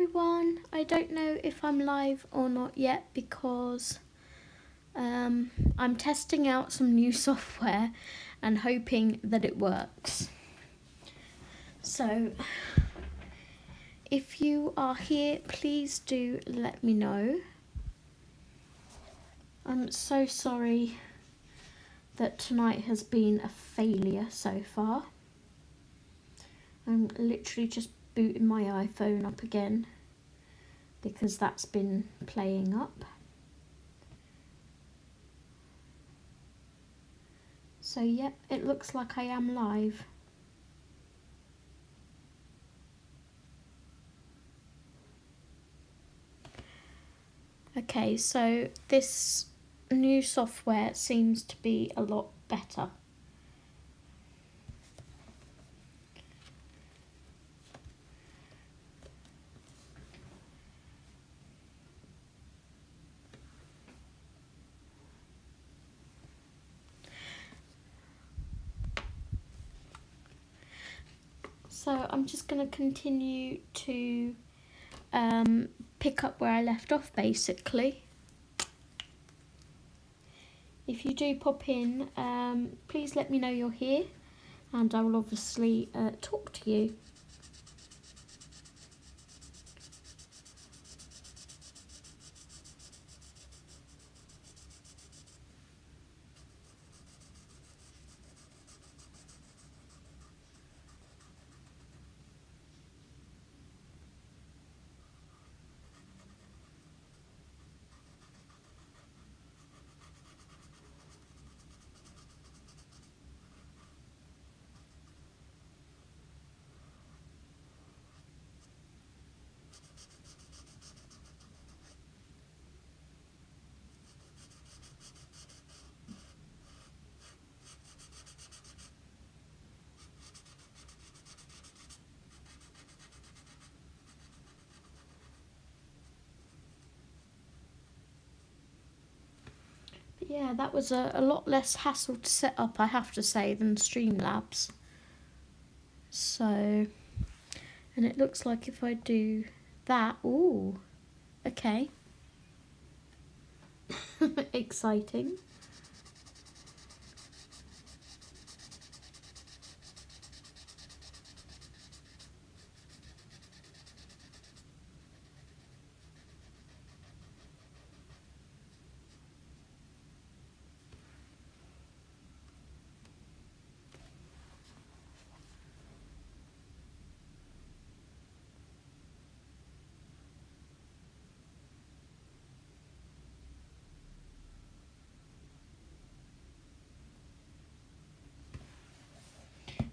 everyone. I don't know if I'm live or not yet because I'm testing out some new software and hoping that it works. So if you are here, please do let me know. I'm so sorry that tonight has been a failure so far. I'm literally just booting my iPhone up again because that's been playing up. So yep, it looks like I am live. Okay, so this new software seems to be a lot better. So I'm just going to continue to pick up where I left off basically. If you do pop in, please let me know you're here and I will obviously talk to you. Yeah, that was a lot less hassle to set up, I have to say, than Streamlabs. So, and it looks like if I do that, ooh, okay. Exciting.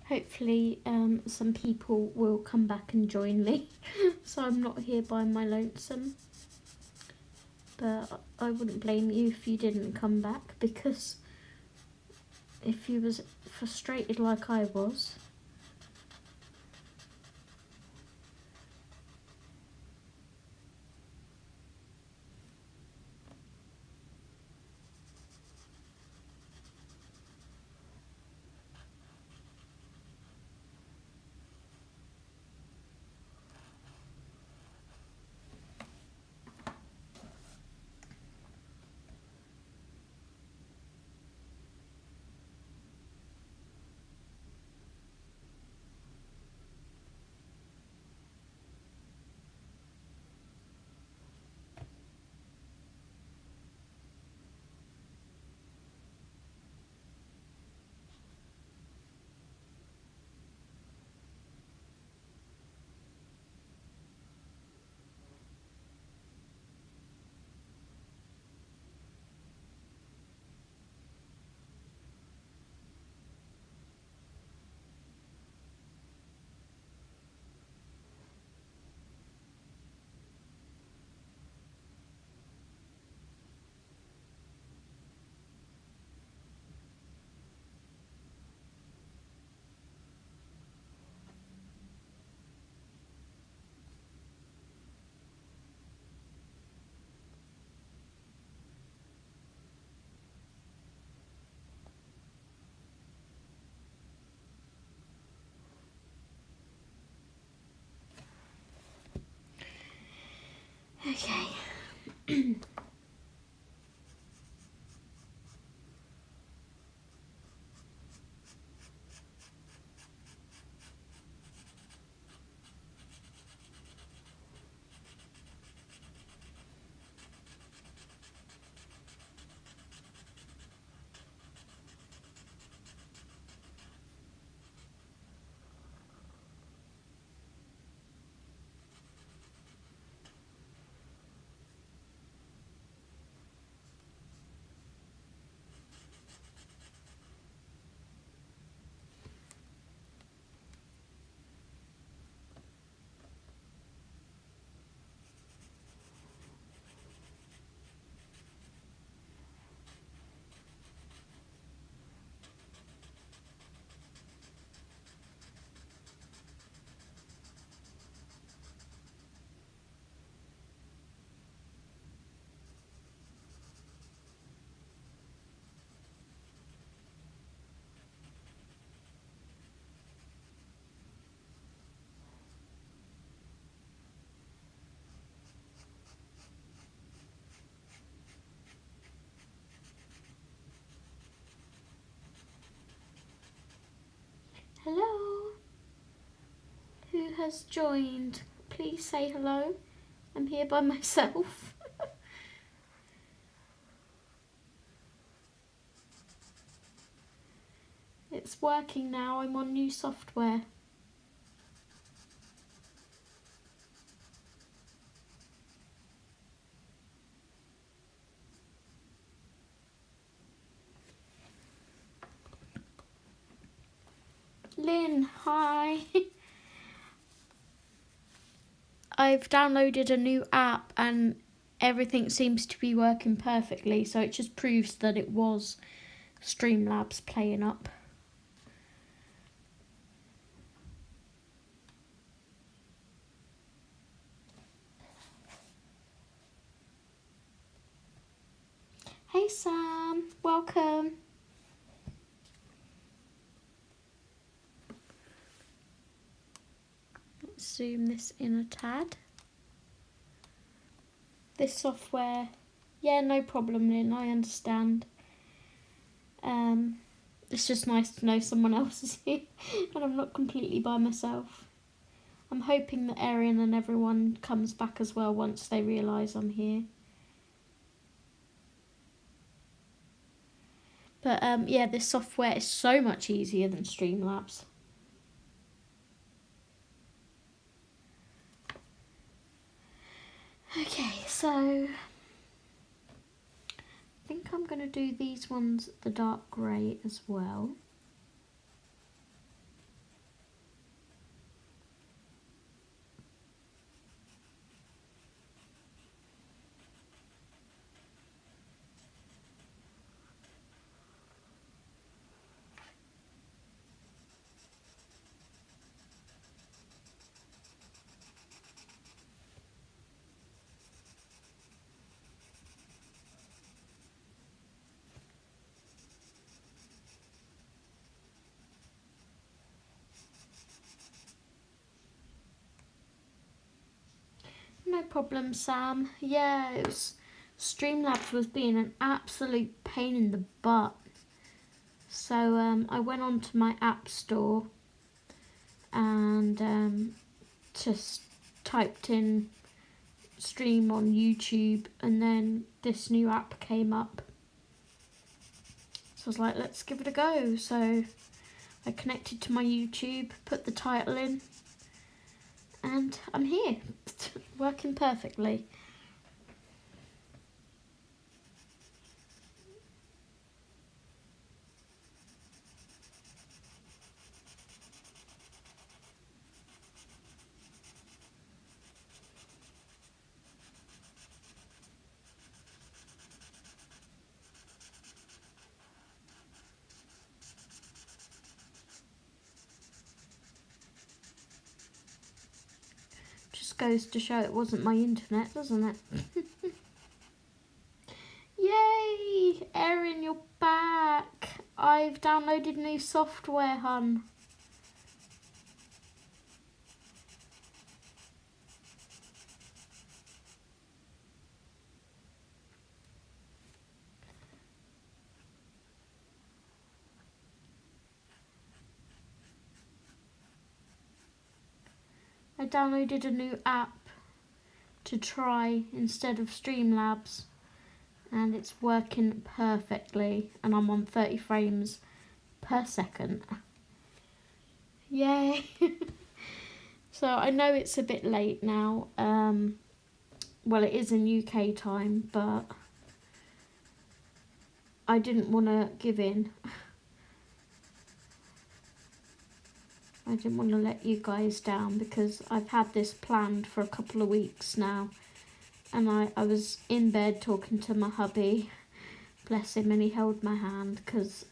Hopefully some people will come back and join me so I'm not here by my lonesome. But I wouldn't blame you if you didn't come back, because if you was frustrated like I was. Hello? Who has joined? Please say hello. I'm here by myself. It's working now. I'm on new software. Lynn, hi. I've downloaded a new app and everything seems to be working perfectly, so it just proves that it was Streamlabs playing up. Hey Sam, welcome. Let's zoom this in a tad. This software, yeah, no problem, Lynn, I understand. It's just nice to know someone else is here and I'm not completely by myself. I'm hoping that Erin and everyone comes back as well once they realise I'm here. But yeah, this software is so much easier than Streamlabs. Okay, so I think I'm going to do these ones the dark grey as well. No problem, Sam. Yeah, Streamlabs was being an absolute pain in the butt. So I went onto my app store and just typed in stream on YouTube and then this new app came up. So I was like, let's give it a go. So I connected to my YouTube, put the title in, and I'm here, working perfectly. Just goes to show it wasn't my internet, doesn't it? Yay! Erin, you're back. I've downloaded new software, hun. downloaded a new app to try instead of Streamlabs, and it's working perfectly, and I'm on 30 frames per second. Yay! So I know it's a bit late now. Well, it is in UK time, but I didn't want to give in. I didn't want to let you guys down because I've had this planned for a couple of weeks now. And I was in bed talking to my hubby, bless him, and he held my hand because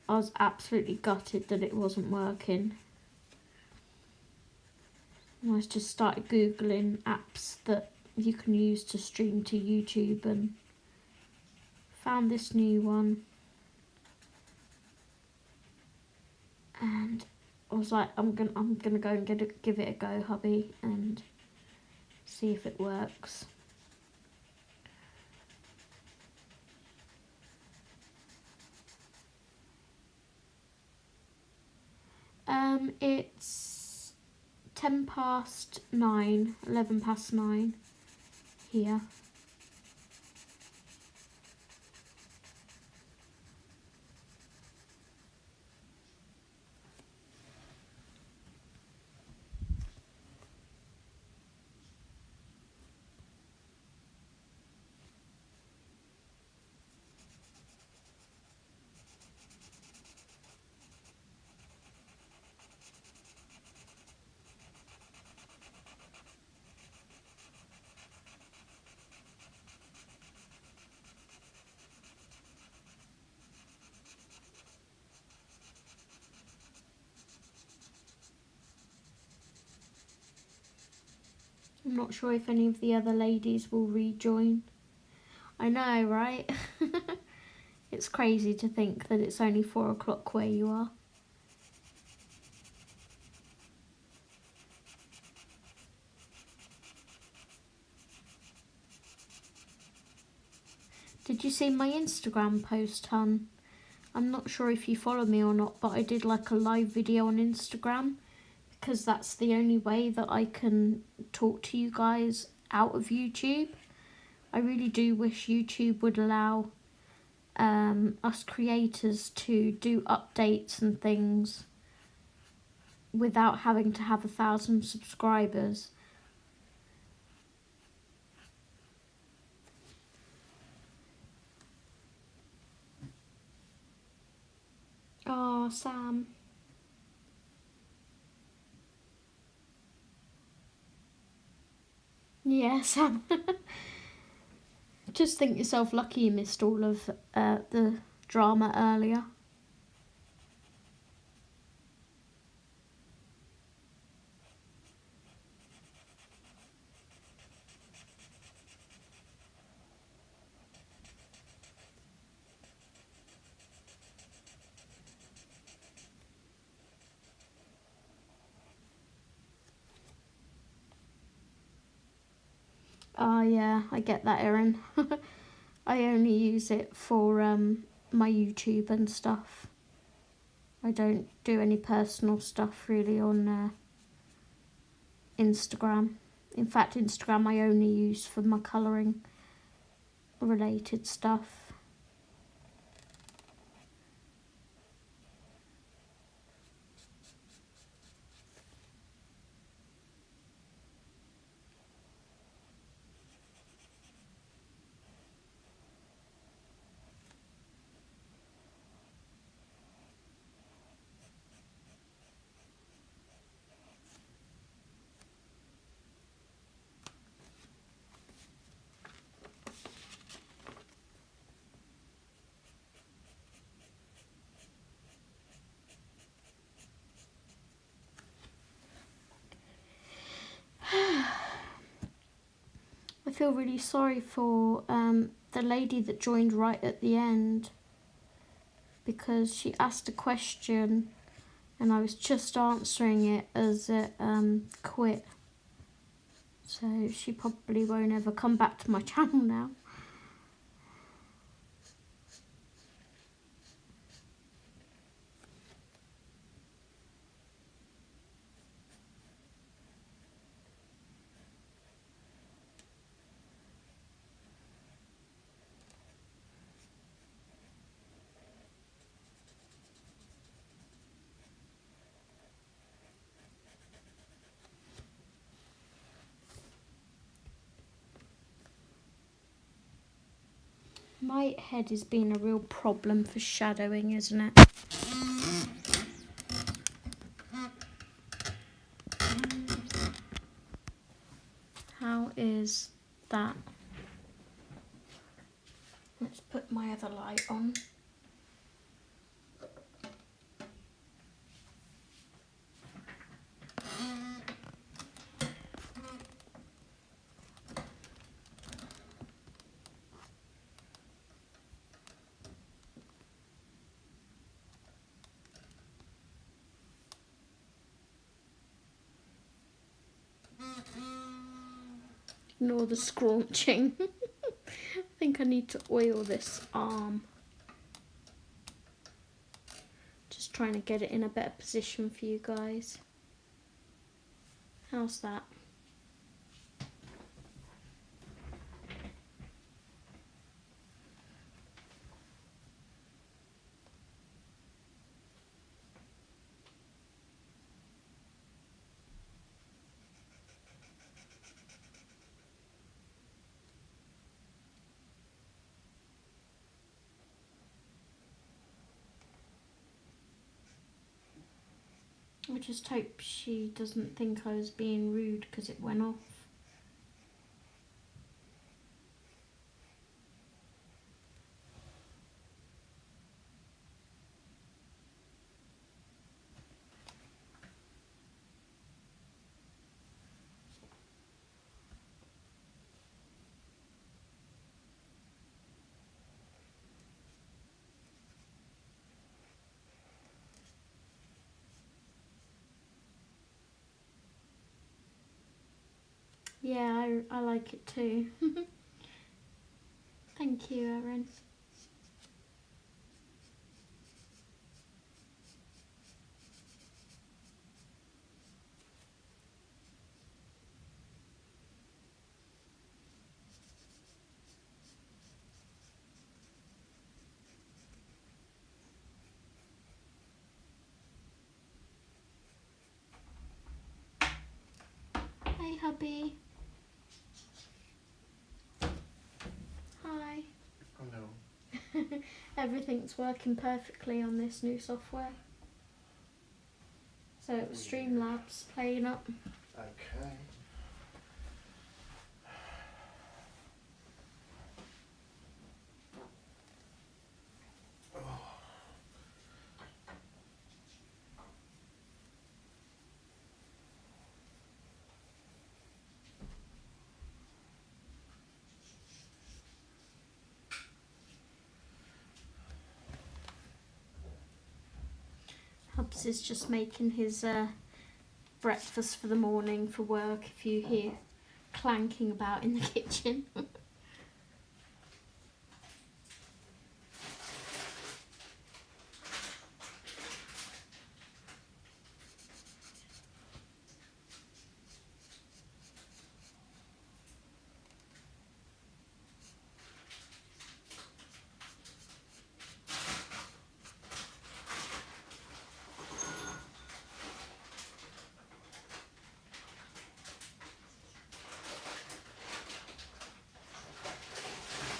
I was absolutely gutted that it wasn't working. And I just started Googling apps that you can use to stream to YouTube and found this new one. And I was like, I'm gonna go and give it a go, hubby, and see if it works. It's 11 past 9 here. I'm not sure if any of the other ladies will rejoin. I know, right? It's crazy to think that it's only 4 o'clock where you are. Did you see my Instagram post, hun? I'm not sure if you follow me or not, but I did like a live video on Instagram because that's the only way that I can talk to you guys out of YouTube. I really do wish YouTube would allow us creators to do updates and things without having to have 1,000 subscribers. Oh, Sam. Yeah, Sam. Just think yourself lucky you missed all of the drama earlier. Oh yeah, I get that, Erin. I only use it for my YouTube and stuff. I don't do any personal stuff really on Instagram. In fact, Instagram I only use for my colouring related stuff. I feel really sorry for the lady that joined right at the end because she asked a question and I was just answering it as it quit. So she probably won't ever come back to my channel now. My head is being a real problem for shadowing, isn't it? How is that? Let's put my other light on. Ignore the scrunching. I think I need to oil this arm. Just trying to get it in a better position for you guys. How's that? I just hope she doesn't think I was being rude because it went off. Yeah, I like it too. Thank you, Erin. Hey, hubby. Hi. Hello. Everything's working perfectly on this new software. So it was Streamlabs playing up. Okay. Hubs is just making his breakfast for the morning for work, if you hear clanking about in the kitchen.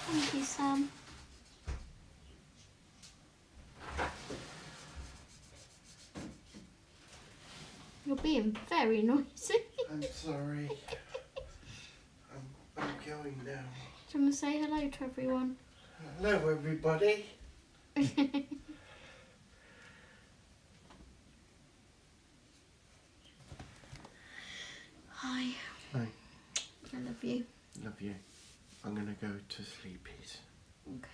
Thank you, Sam. You're being very noisy. I'm sorry. I'm going now. Do you want to say hello to everyone? Hello, everybody. Hi. Hi. I love you. Love you. I'm gonna go to sleepies. Okay.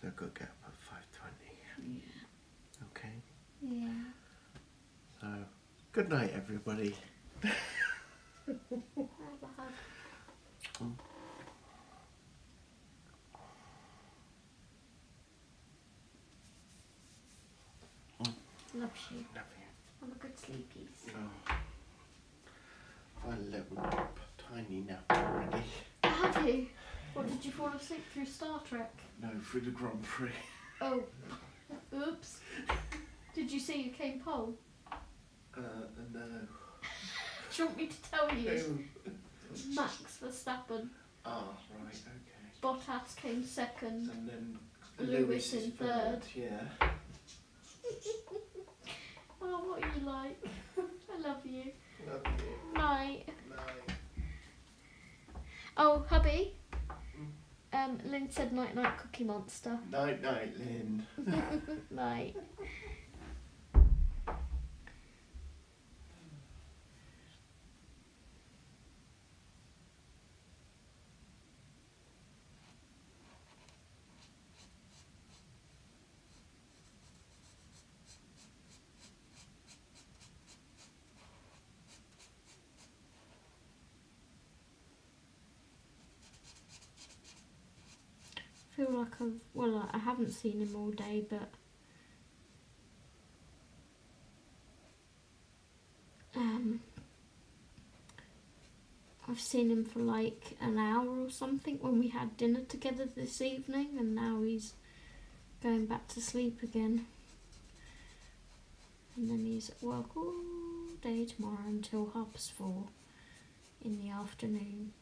So I've got to get up at 5:20. Yeah. Okay. Yeah. So, good night, everybody. Loves you. Love you. Have a good sleepies. Oh. I let me tiny nap already. Have you? What, did you fall asleep through Star Trek? No, through the Grand Prix. Oh. Oops. Did you see who came pole? No. Do you want me to tell you? Max Verstappen. Oh, right, okay. Bottas came second. And then Lewis in third. Yeah. Oh, what are you like? I love you. Love you. Night. Night. Oh, hubby. Lynn said night night Cookie Monster. Night night, Lynn. Night. I feel like I haven't seen him all day, but I've seen him for like an hour or something when we had dinner together this evening, and now he's going back to sleep again. And then he's at work all day tomorrow until 4:30 in the afternoon.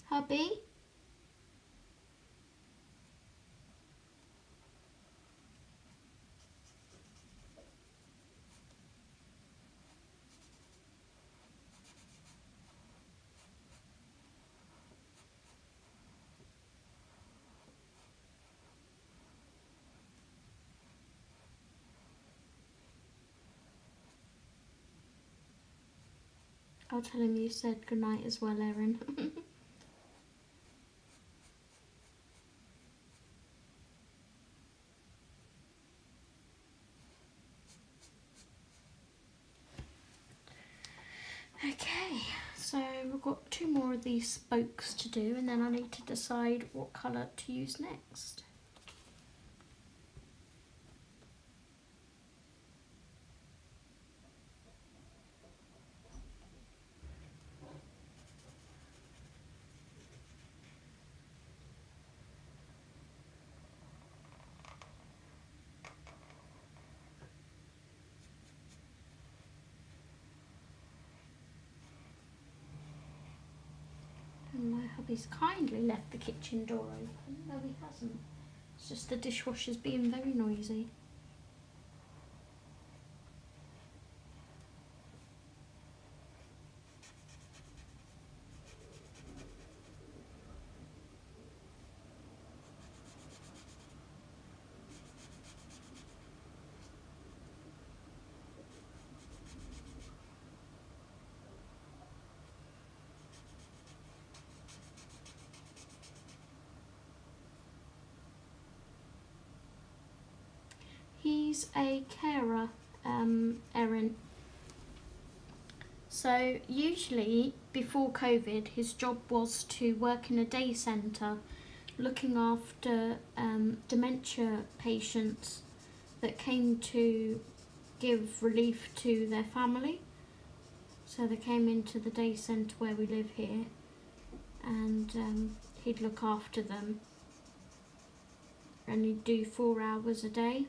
Hubby? I'll tell him you said goodnight as well, Erin. Okay, so we've got 2 more of these spokes to do, and then I need to decide what colour to use next. And my hubby's kindly left the kitchen door open. No, he hasn't. It's just the dishwasher's being very noisy. He's a carer, Erin. So usually before COVID, his job was to work in a day centre looking after dementia patients that came to give relief to their family. So they came into the day centre where we live here, and he'd look after them, and he'd do 4 hours a day.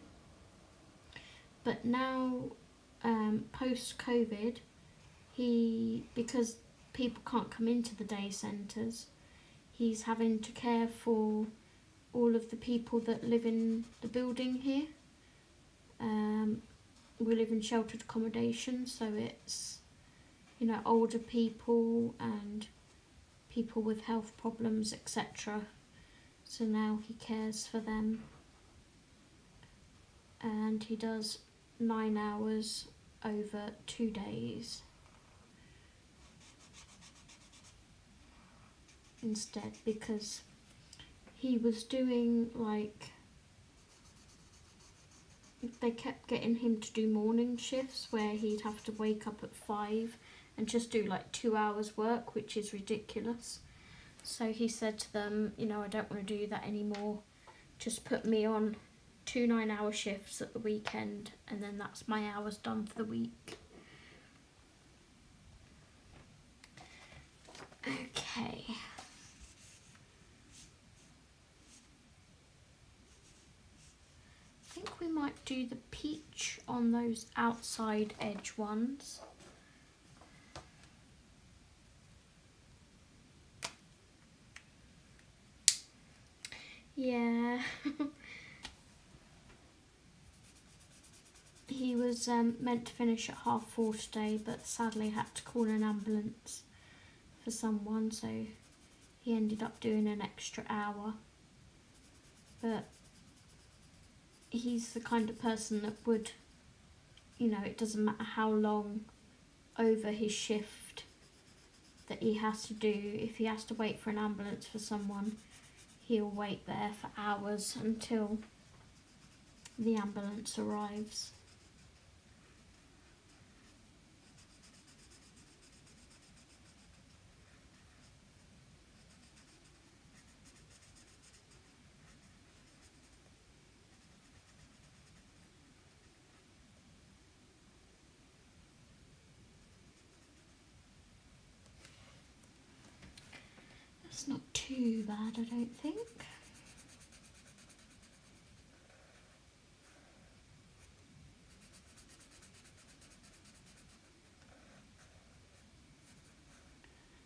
But now, post-COVID, because people can't come into the day centres, he's having to care for all of the people that live in the building here. We live in sheltered accommodation, so it's, older people and people with health problems, etc. So now he cares for them, and he does 9 hours over 2 days instead, because he was doing like, they kept getting him to do morning shifts where he'd have to wake up at 5 and just do like 2 hours work, which is ridiculous. So he said to them, you know, I don't want to do that anymore. Just put me on 2 9-hour shifts at the weekend, and then that's my hours done for the week. Okay. I think we might do the peach on those outside edge ones. Yeah. He was meant to finish at 4:30 today, but sadly had to call an ambulance for someone, so he ended up doing an extra hour. But he's the kind of person that would, you know, it doesn't matter how long over his shift that he has to do. If he has to wait for an ambulance for someone, he'll wait there for hours until the ambulance arrives. It's not too bad, I don't think.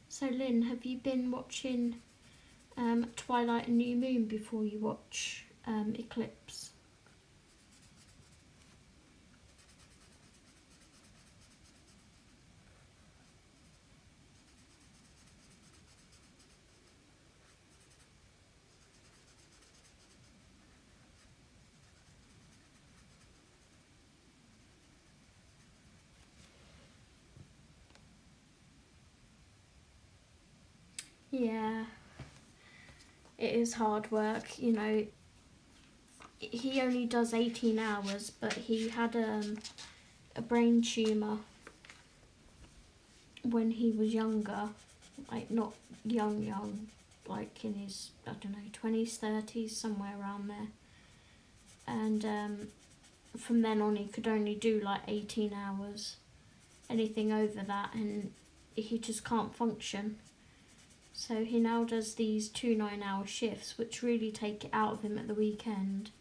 So Lynn, have you been watching Twilight and New Moon before you watch Eclipse? Yeah, it is hard work, you know. He only does 18 hours, but he had a brain tumour when he was younger, like not young, like in his, I don't know, 20s, 30s, somewhere around there. And from then on he could only do like 18 hours. Anything over that and he just can't function. So he now does these 2 9-hour shifts, which really take it out of him at the weekend.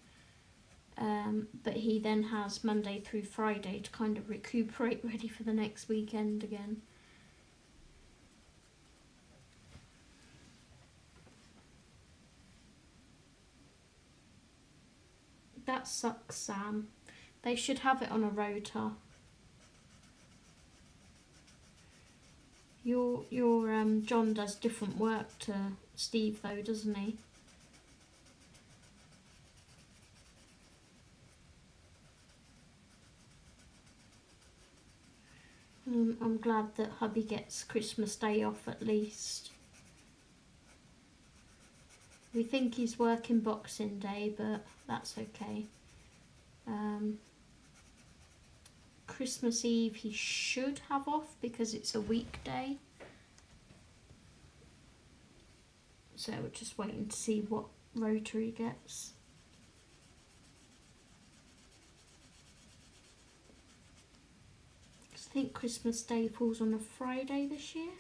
But he then has Monday through Friday to kind of recuperate, ready for the next weekend again. That sucks, Sam. They should have it on a rota. Your John does different work to Steve though, doesn't he? I'm glad that hubby gets Christmas Day off at least. We think he's working Boxing Day, but that's okay. Christmas Eve he should have off because it's a weekday. So we're just waiting to see what rota he gets. I think Christmas Day falls on a Friday this year.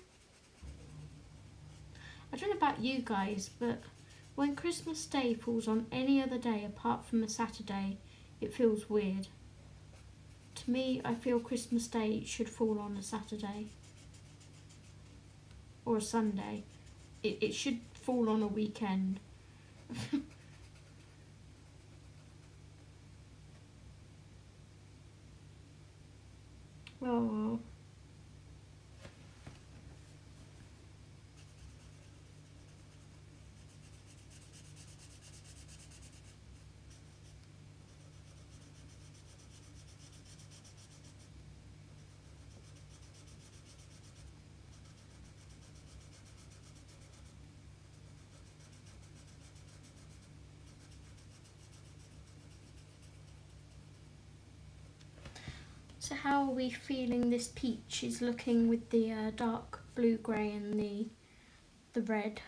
I don't know about you guys, but when Christmas Day falls on any other day apart from a Saturday, it feels weird. To me, I feel Christmas Day should fall on a Saturday or a Sunday. It should fall on a weekend. Oh. So how are we feeling this peach is looking with the dark blue grey and the red?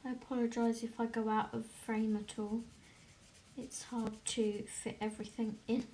I apologise if I go out of frame at all. It's hard to fit everything in.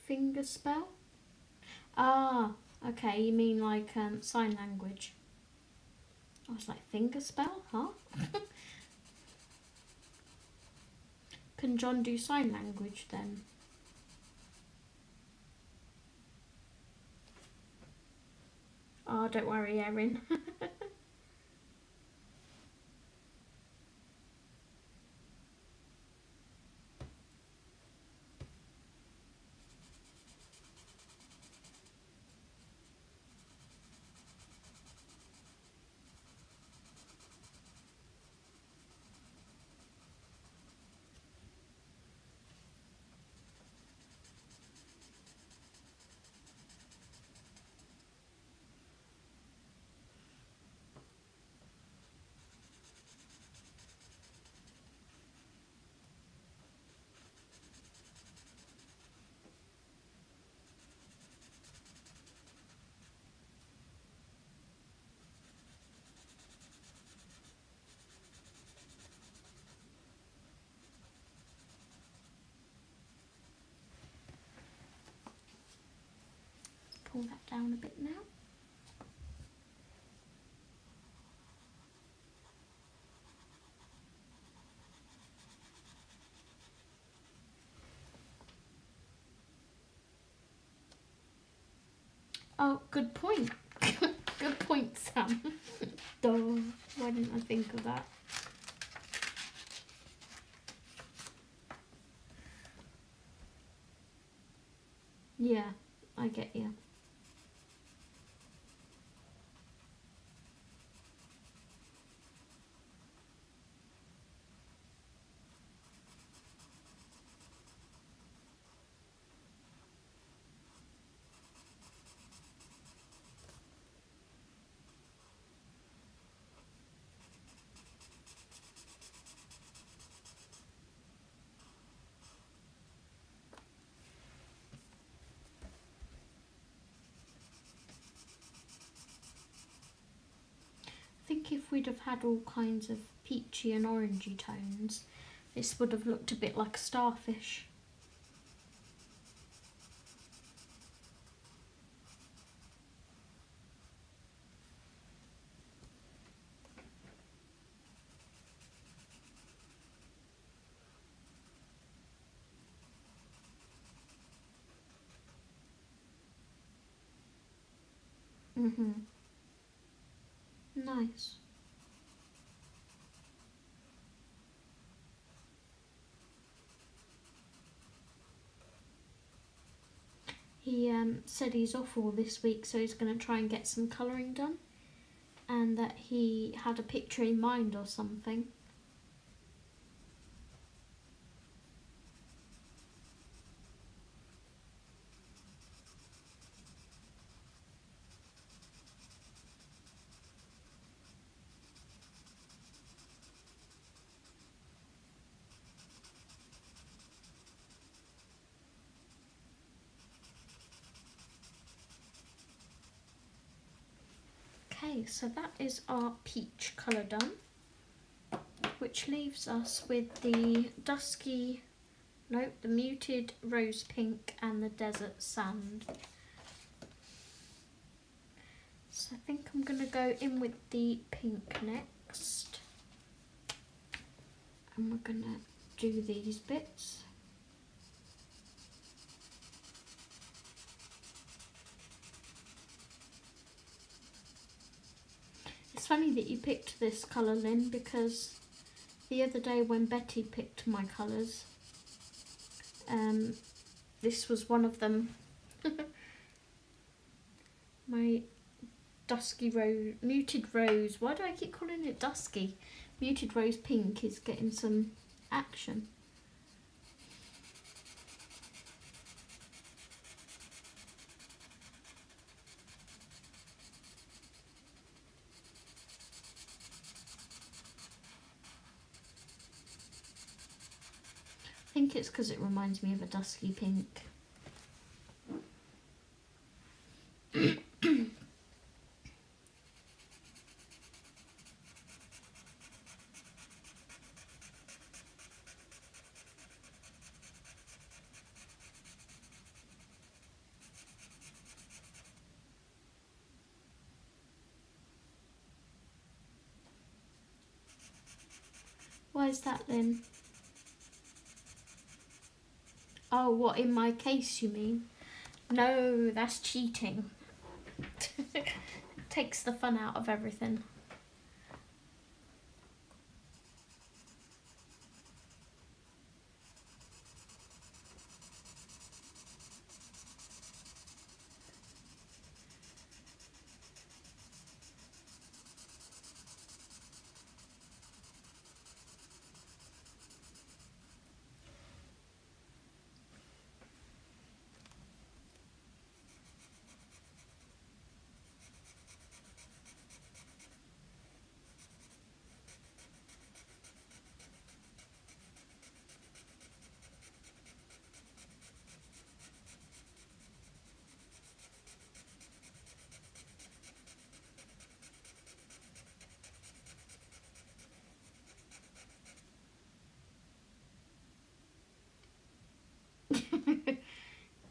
Finger spell? Ah, okay, you mean like sign language. I was like, finger spell? Huh? Can John do sign language then? Oh, don't worry, Erin. Pull that down a bit now. Oh, good point. Good point, Sam. Duh, why didn't I think of that? Yeah, I get you. I think if we'd have had all kinds of peachy and orangey tones, this would have looked a bit like a starfish. Nice. He said he's off all this week, so he's going to try and get some colouring done, and that he had a picture in mind or something. Okay, so that is our peach colour done, which leaves us with the the muted rose pink and the desert sand. So I think I'm going to go in with the pink next, and we're going to do these bits. funny that you picked this colour, Lynn, because the other day when Betty picked my colours, this was one of them. My dusky rose, muted rose, why do I keep calling it dusky? Muted rose pink is getting some action. I think it's because it reminds me of a dusky pink. Why is that, Lynn? Oh, what, in my case you mean? No, that's cheating. Takes the fun out of everything.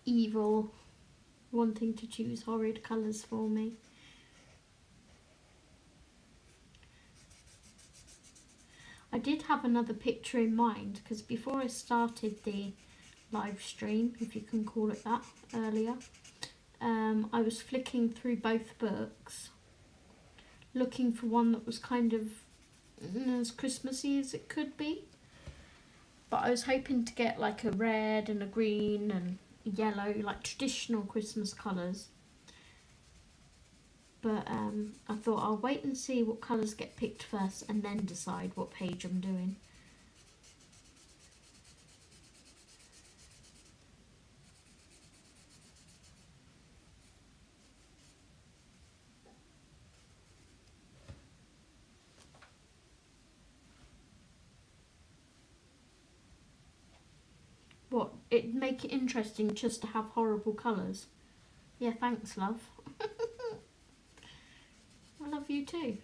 Evil, wanting to choose horrid colours for me. I did have another picture in mind because before I started the live stream, if you can call it that, earlier, I was flicking through both books looking for one that was kind of as Christmassy as it could be, but I was hoping to get like a red and a green and yellow, like traditional Christmas colours, but I thought I'll wait and see what colours get picked first and then decide what page I'm doing. What, it'd make it interesting just to have horrible colours? Yeah, thanks, love. I love you too.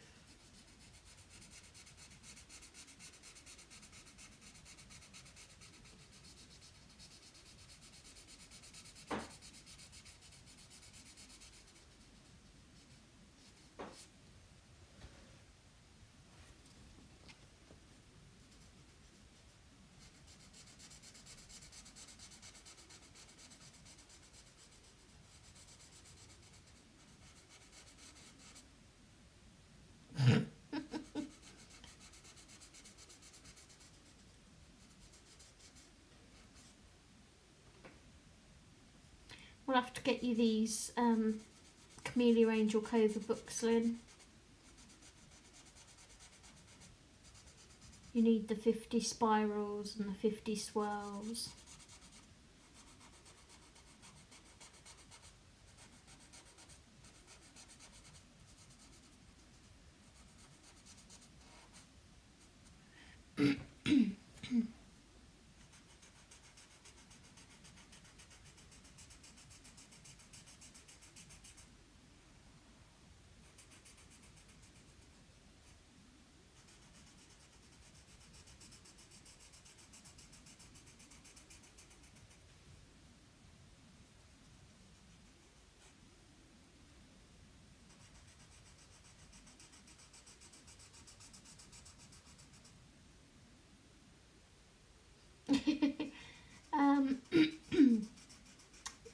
We'll have to get you these Camellia Angel Cova books, Lynn. You need the 50 spirals and the 50 swirls.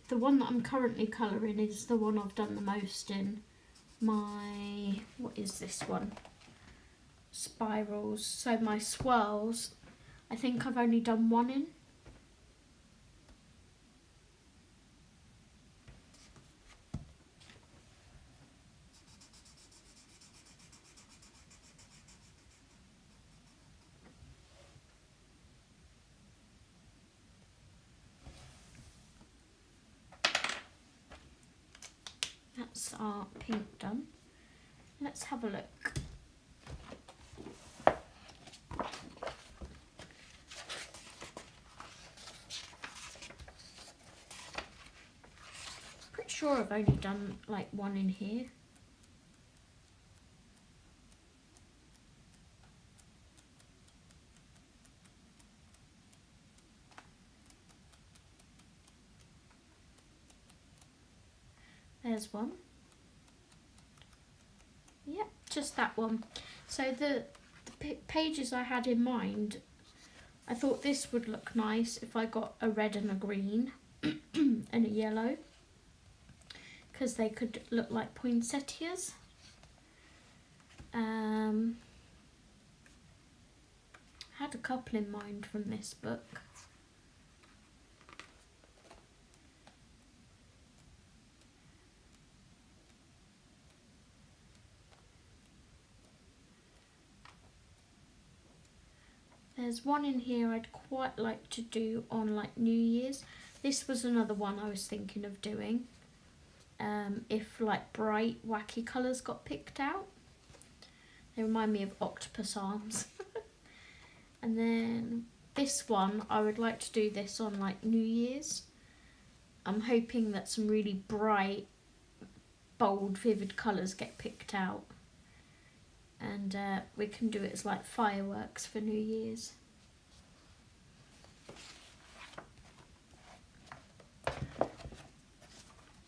The one that I'm currently colouring is the one I've done the most in. my, what is this one? Spirals. So my swirls, I think I've only done one in. That's our pink done. Let's have a look. Pretty sure I've only done like one in here. There's one. Yep, just that one. So the pages I had in mind, I thought this would look nice if I got a red and a green and a yellow, because they could look like poinsettias. I had a couple in mind from this book. There's one in here I'd quite like to do on like New Year's. This was another one I was thinking of doing. If like bright wacky colours got picked out. They remind me of octopus arms. And then this one, I would like to do this on like New Year's. I'm hoping that some really bright, bold, vivid colours get picked out. And we can do it as like fireworks for New Year's.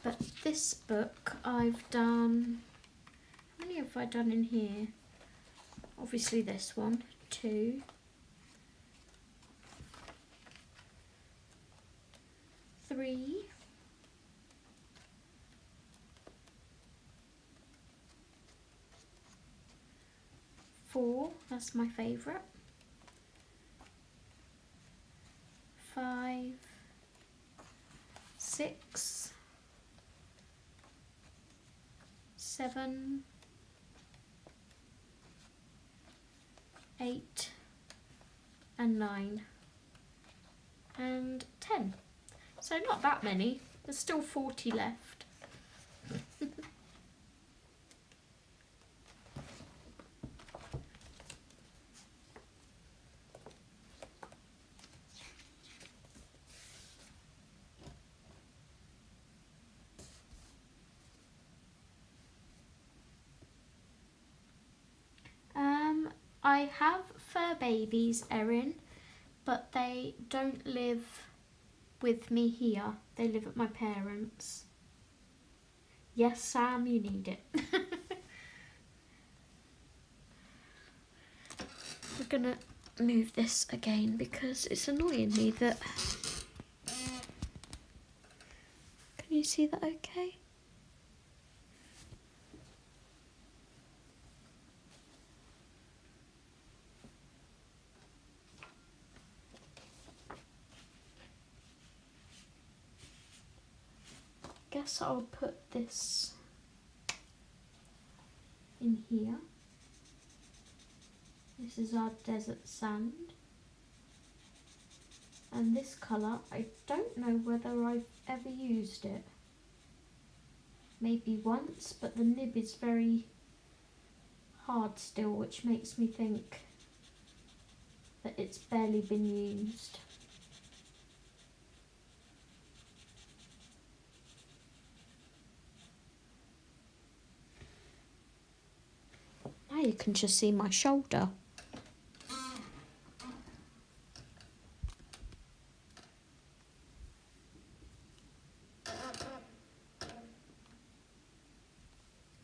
But this book I've done, how many have I done in here? Obviously this one, 2, 3, 4, that's my favourite, 5, 6, 7, 8, and 9, and 10. So not that many, there's still 40 left. I have fur babies, Erin, but they don't live with me here. They live at my parents'. Yes, Sam, you need it. We're gonna move this again because it's annoying me that... Can you see that okay? Guess I'll put this in here. This is our desert sand. And this colour, I don't know whether I've ever used it. Maybe once, but the nib is very hard still, which makes me think that it's barely been used. Now you can just see my shoulder.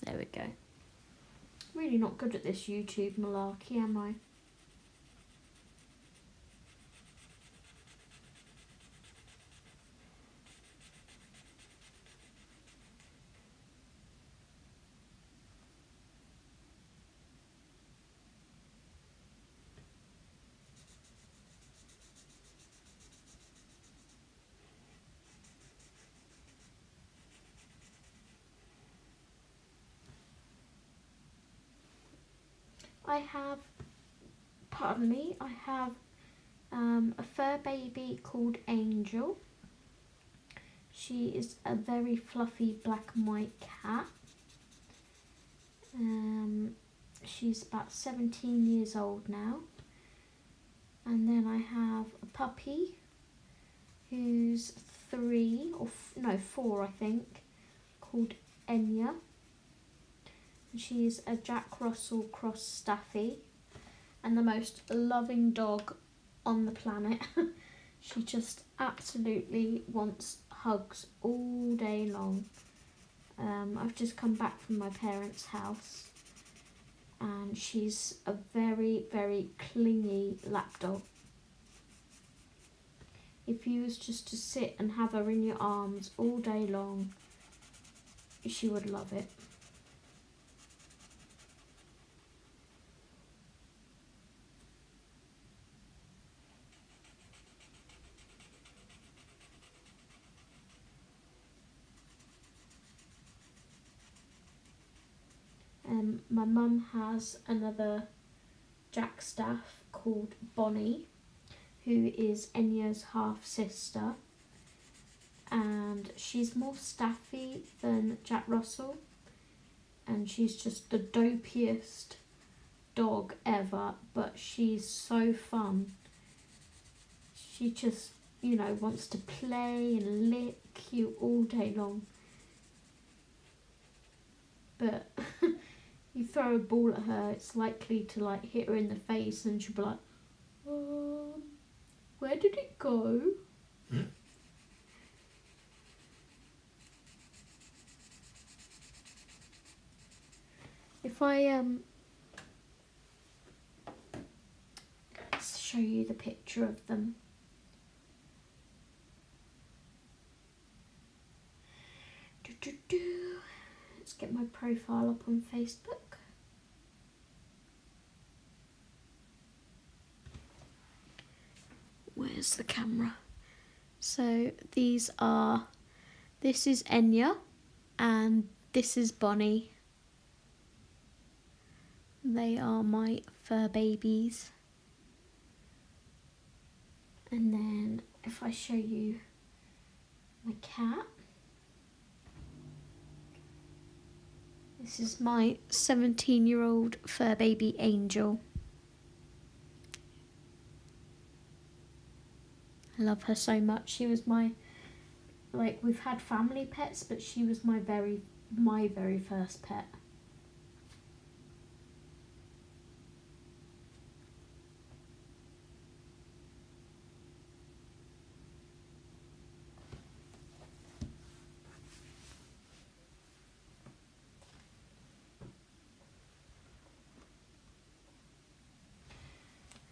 There we go. Really not good at this YouTube malarkey, am I? I have, pardon me, I have a fur baby called Angel. She is a very fluffy black and white cat. She's about 17 years old now. And then I have a puppy who's 4 I think, called Enya. And she's a Jack Russell cross Staffy and the most loving dog on the planet. She just absolutely wants hugs all day long. I've just come back from my parents' house and she's a very, very clingy lapdog. If you was just to sit and have her in your arms all day long, she would love it. My mum has another Jack Staff called Bonnie, who is Enya's half sister, and she's more staffy than Jack Russell, and she's just the dopiest dog ever, but she's so fun. She just, wants to play and lick you all day long. But you throw a ball at her, it's likely to hit her in the face and she'll be like, where did it go? If I let's show you the picture of them. Let's get my profile up on Facebook. Where's the camera? So this is Enya and this is Bonnie. They are my fur babies. And then if I show you my cat, this is my 17-year-old fur baby Angel. I love her so much. She was my, we've had family pets, but she was my very first pet.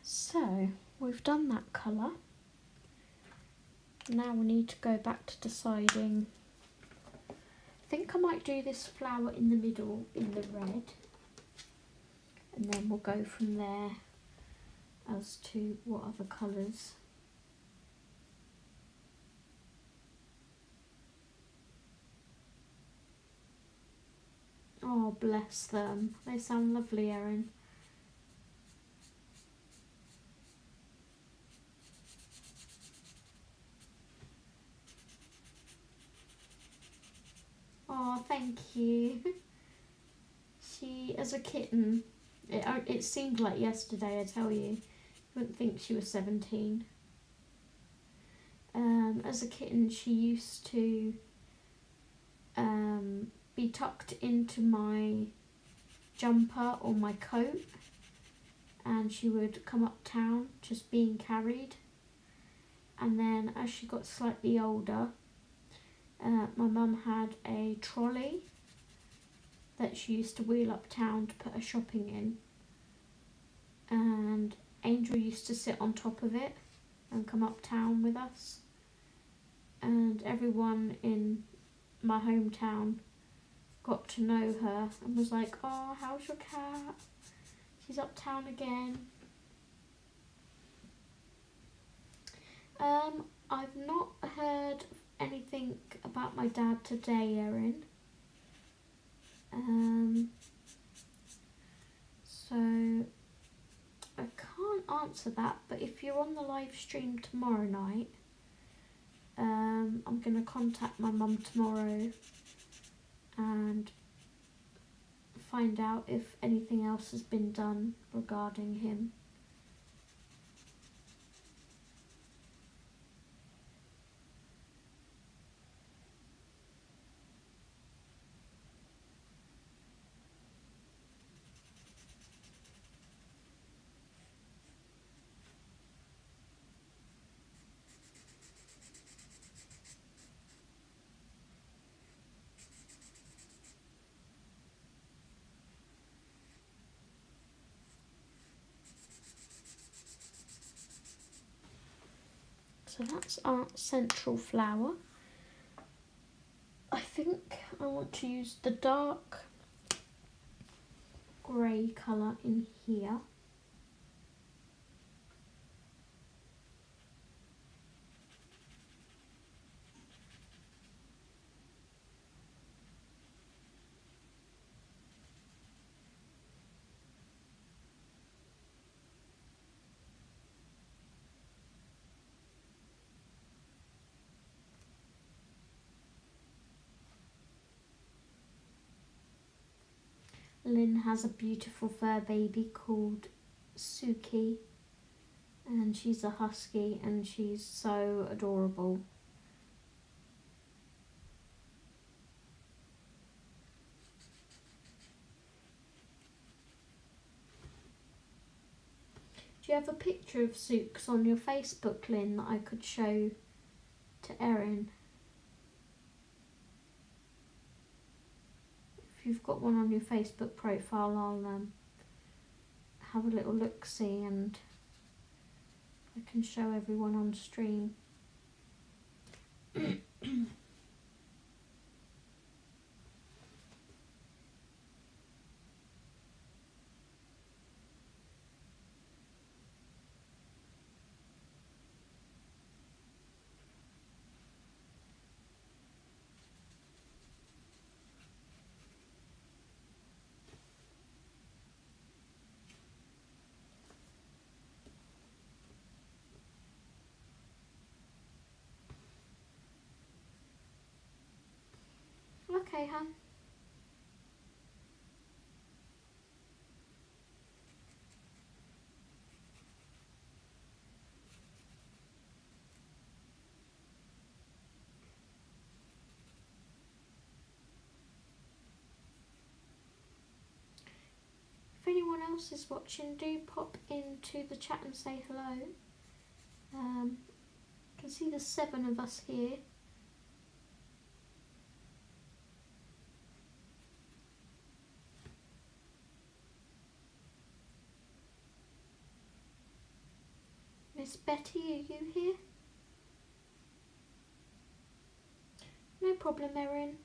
So, we've done that colour. Now we need to go back to deciding. I think I might do this flower in the middle in the red. And then we'll go from there as to what other colours. Oh, bless them. They sound lovely, Erin. Oh, thank you. She, as a kitten, it seemed like yesterday, I tell you. You wouldn't think she was 17. As a kitten, she used to be tucked into my jumper or my coat, and she would come uptown just being carried. And then as she got slightly older, my mum had a trolley that she used to wheel uptown to put her shopping in, and Angel used to sit on top of it and come uptown with us, and everyone in my hometown got to know her and was like, oh, how's your cat? She's uptown again. I've not heard anything about my dad today, Erin. So So I can't answer that, but if you're on the live stream tomorrow night, I'm going to contact my mum tomorrow and find out if anything else has been done regarding him. So that's our central flower. I think I want to use the dark grey colour in here. Lynn has a beautiful fur baby called Suki, and she's a husky and she's so adorable. Do you have a picture of Sooks on your Facebook, Lynn, that I could show to Erin? If you've got one on your Facebook profile, I'll have a little look-see and I can show everyone on stream. Okay, hun. If anyone else is watching, do pop into the chat and say hello. I can see there's 7 of us here. Miss Betty, are you here? No problem, Erin.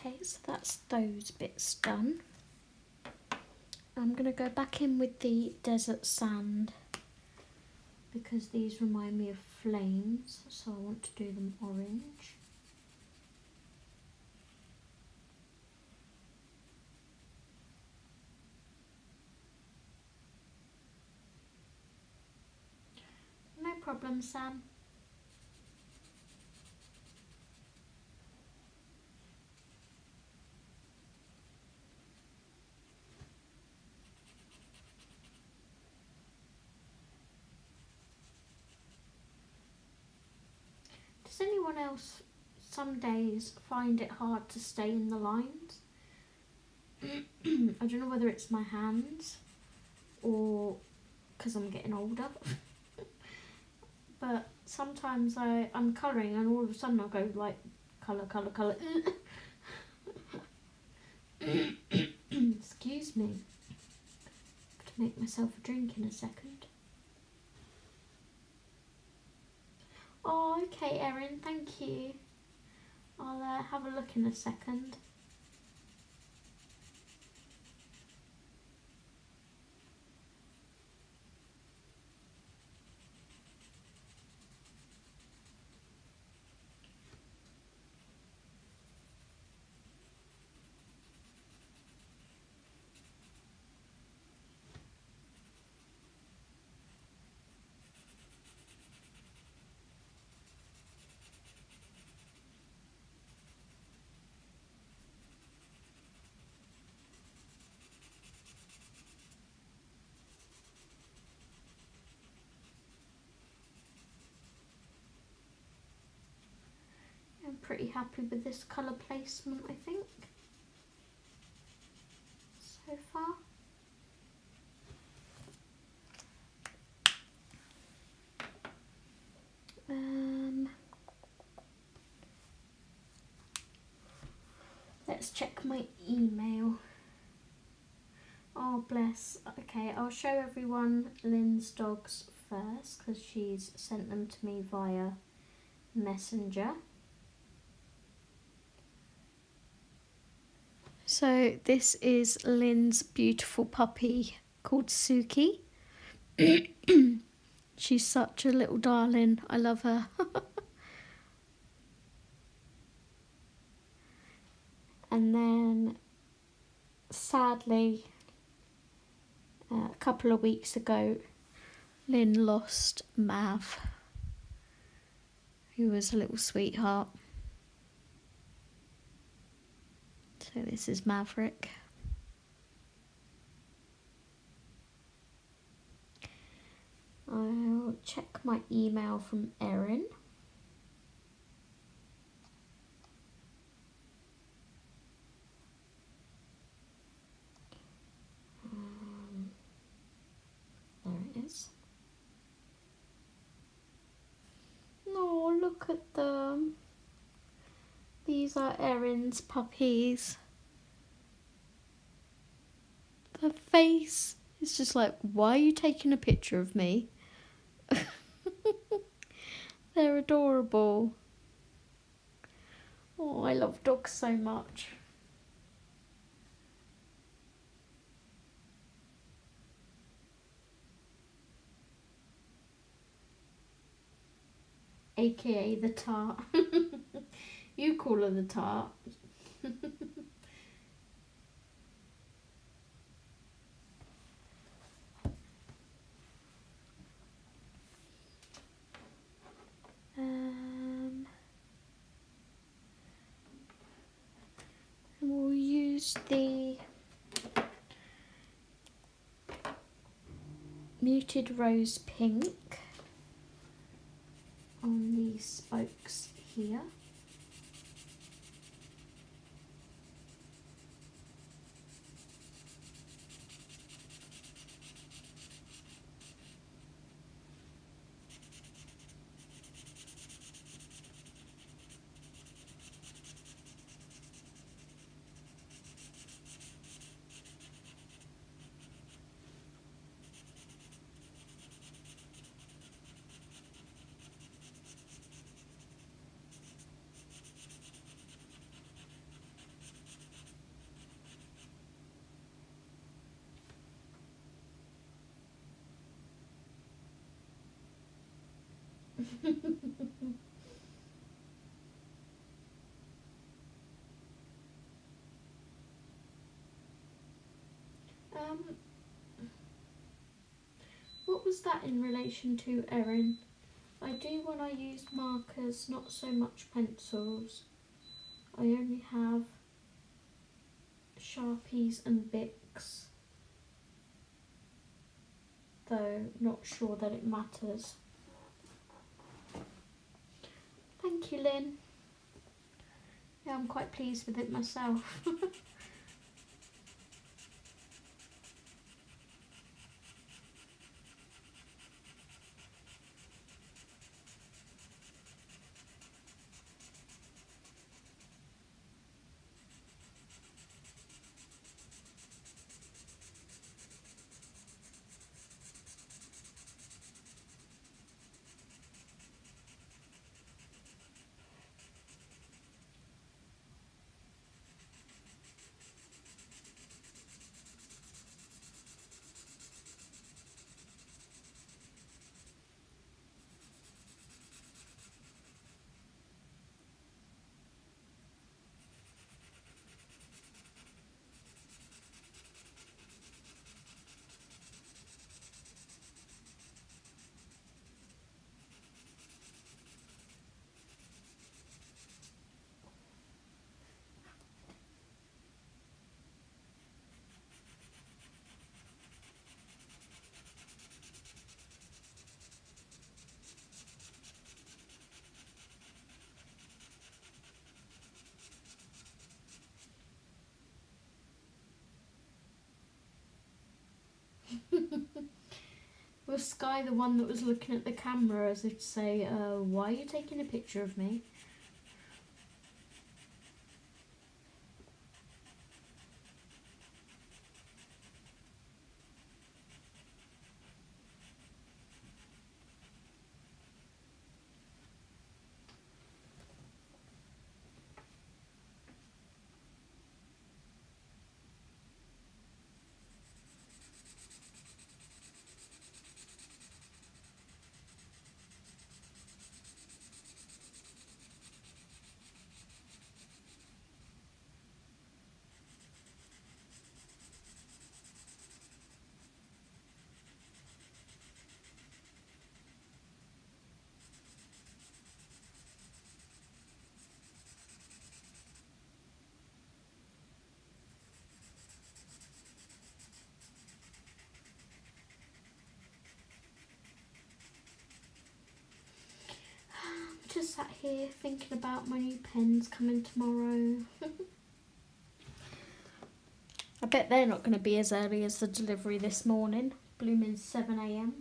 Okay, so that's those bits done. I'm going to go back in with the desert sand because these remind me of flames, so I want to do them orange. problem, Sam. Does anyone else some days find it hard to stay in the lines? I don't know whether it's my hands or because I'm getting older. But sometimes I'm colouring and all of a sudden I'll go like colour, colour, colour. Excuse me. Got to make myself a drink in a second. Oh, okay, Erin, thank you. I'll have a look in a second. I'm pretty happy with this colour placement, I think, so far. Let's check my email. Oh, bless. Okay, I'll show everyone Lynn's dogs first because she's sent them to me via Messenger. So this is Lynn's beautiful puppy called Suki. She's such a little darling. I love her. And then, sadly, a couple of weeks ago, Lynn lost Mav, who was a little sweetheart. So this is Maverick. I'll check my email from Erin. There it is. Oh, look at them. These are Erin's puppies. The face is just like, why are you taking a picture of me? They're adorable. Oh, I love dogs so much. AKA the tart. You call her the tart. We'll use the muted rose pink on these spokes here. What was that in relation to, Erin? I do when I use markers, not so much pencils. I only have Sharpies and Bics, though not sure that it matters. Thank you, Lynn. Yeah, I'm quite pleased with it myself. Was Sky the one that was looking at the camera as if to say, why are you taking a picture of me? Just sat here thinking about my new pens coming tomorrow. I bet they're not going to be as early as the delivery this morning. Blooming 7 AM.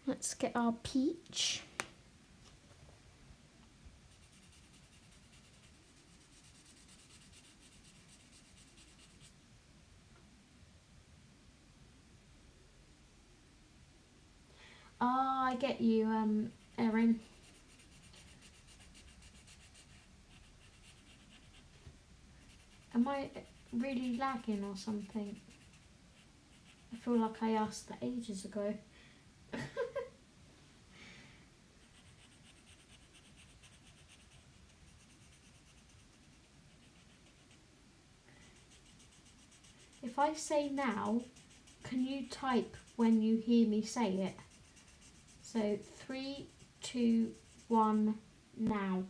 Let's get our peach. Ah, I get you, Erin. Am I really lagging or something? I feel like I asked that ages ago. If I say now, can you type when you hear me say it? So 3, 2, 1, now.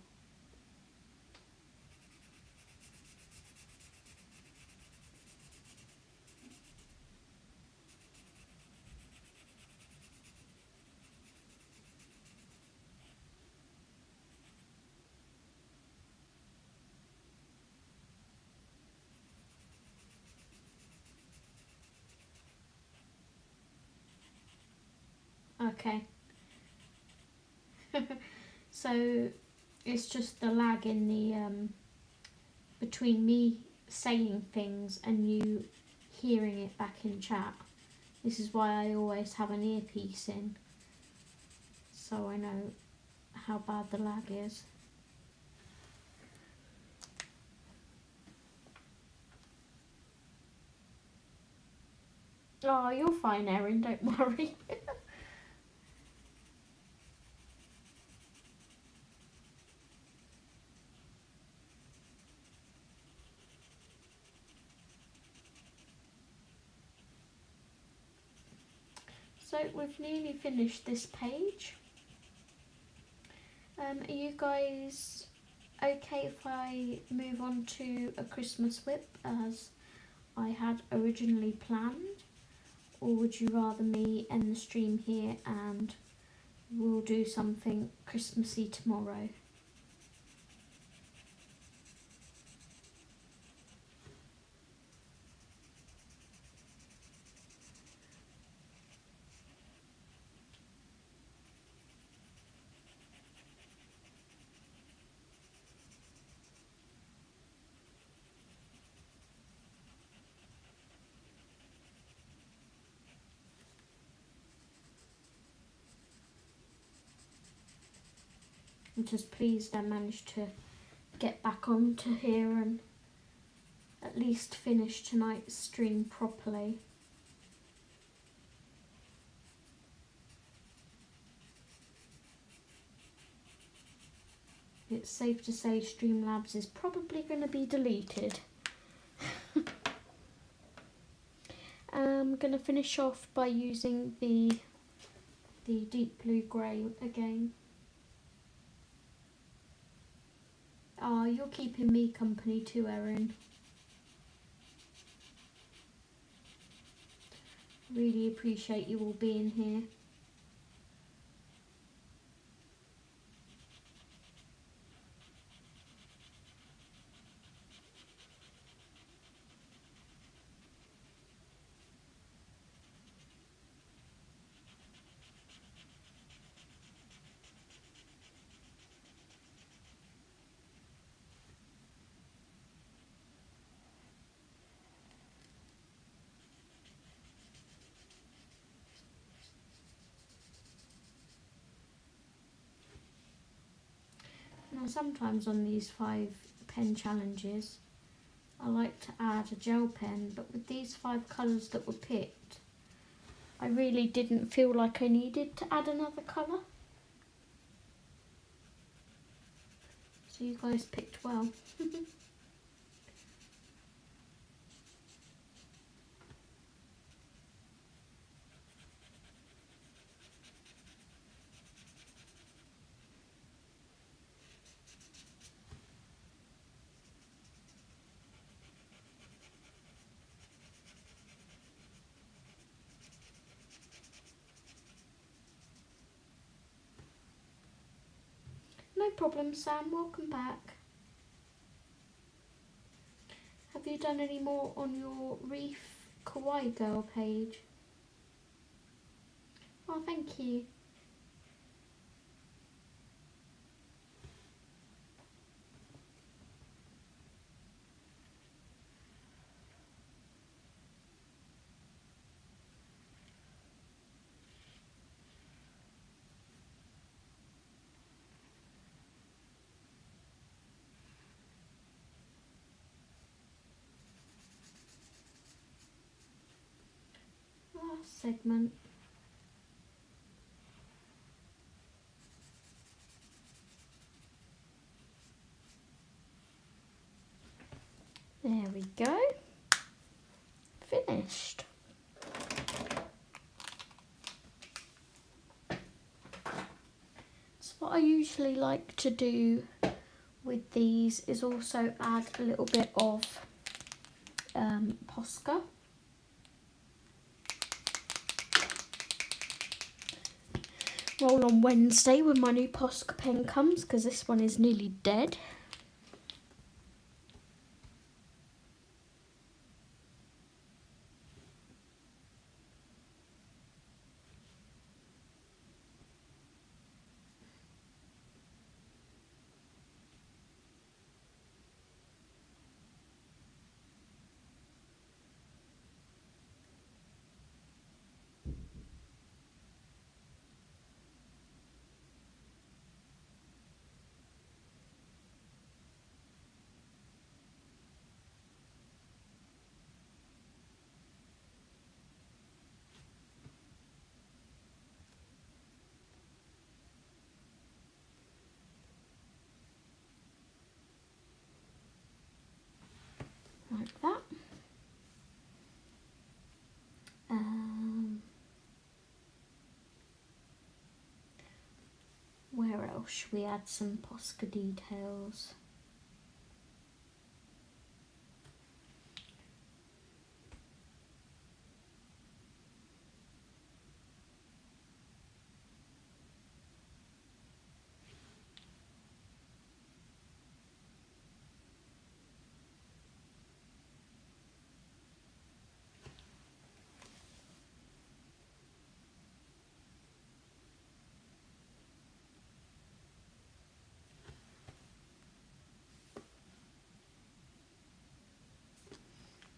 Okay. So it's just the lag in the between me saying things and you hearing it back in chat. This is why I always have an earpiece in, so I know how bad the lag is. Oh, you're fine, Erin, don't worry. So we've nearly finished this page. Are you guys okay if I move on to a Christmas whip as I had originally planned? Or would you rather me end the stream here and we'll do something Christmassy tomorrow? I'm just pleased I managed to get back onto here and at least finish tonight's stream properly. It's safe to say Streamlabs is probably going to be deleted. I'm going to finish off by using the deep blue grey again. Oh, you're keeping me company too, Erin. Really appreciate you all being here. Now sometimes on these 5 pen challenges I like to add a gel pen, but with these 5 colours that were picked I really didn't feel like I needed to add another colour. So you guys picked well. No problem, Sam, welcome back. Have you done any more on your Reef Kawaii Girl page? Oh, thank you. Last segment. There we go. Finished. So what I usually like to do with these is also add a little bit of Posca. Roll on Wednesday when my new Posca pen comes, because this one is nearly dead. Like that. or should we add some Posca details?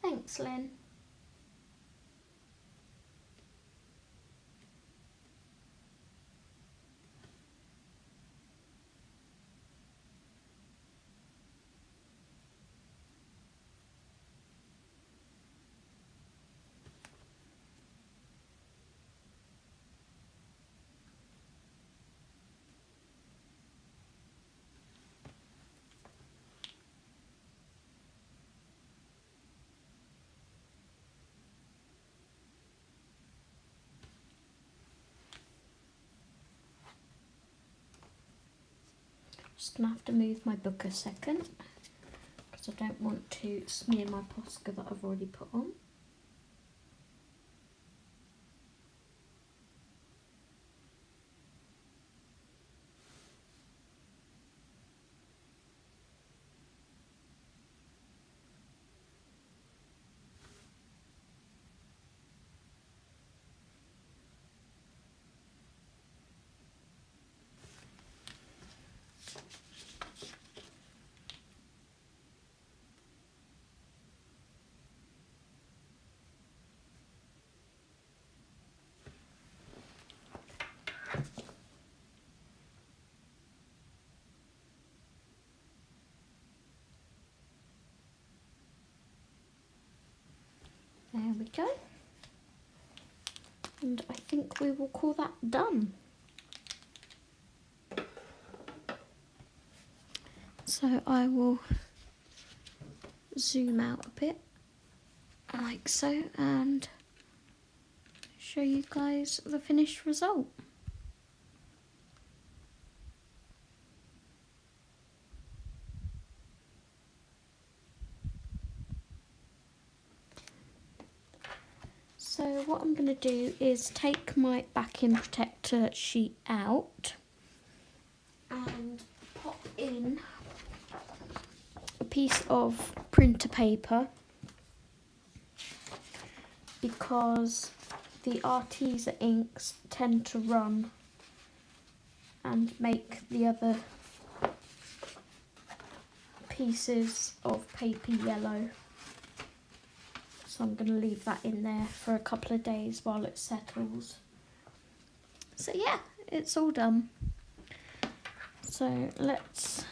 Thanks, Lynn. Just gonna have to move my book a second because I don't want to smear my Posca that I've already put on. There we go. And I think we will call that done. So I will zoom out a bit like so and show you guys the finished result. So what I'm going to do is take my backing protector sheet out and pop in a piece of printer paper, because the Artisan inks tend to run and make the other pieces of paper yellow. So I'm going to leave that in there for a couple of days while it settles. So yeah, it's all done. So let's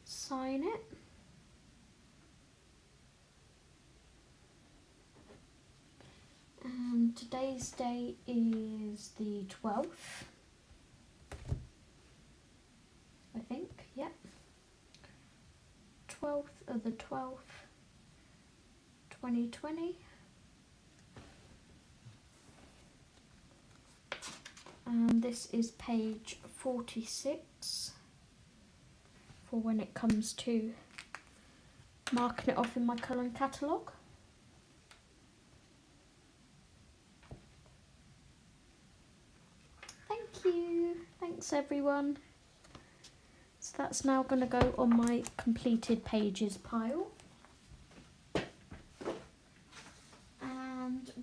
sign it. And today's date is the 12th. I think, yep. 12th of the 12th. 2020, and this is page 46 for when it comes to marking it off in my colour catalogue. Thank you, thanks everyone. So that's now going to go on my completed pages pile.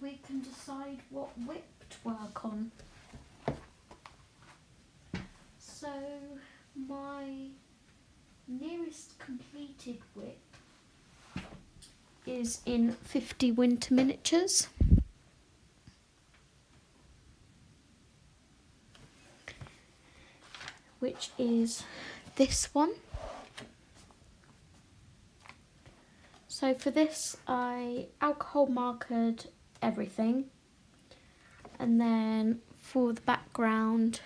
We can decide what whip to work on. So my nearest completed whip is in 50 winter miniatures. Which is this one. So for this I alcohol markered everything, and then for the background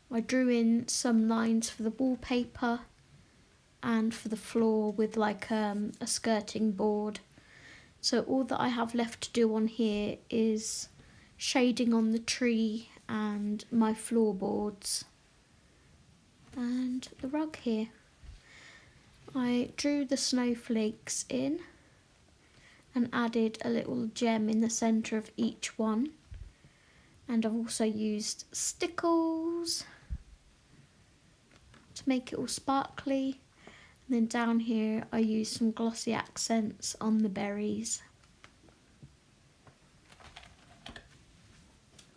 I drew in some lines for the wallpaper and for the floor with like a skirting board. So all that I have left to do on here is shading on the tree and my floorboards. and the rug here. I drew the snowflakes in and added a little gem in the centre of each one, and I've also used stickles to make it all sparkly, and then down here I used some glossy accents on the berries.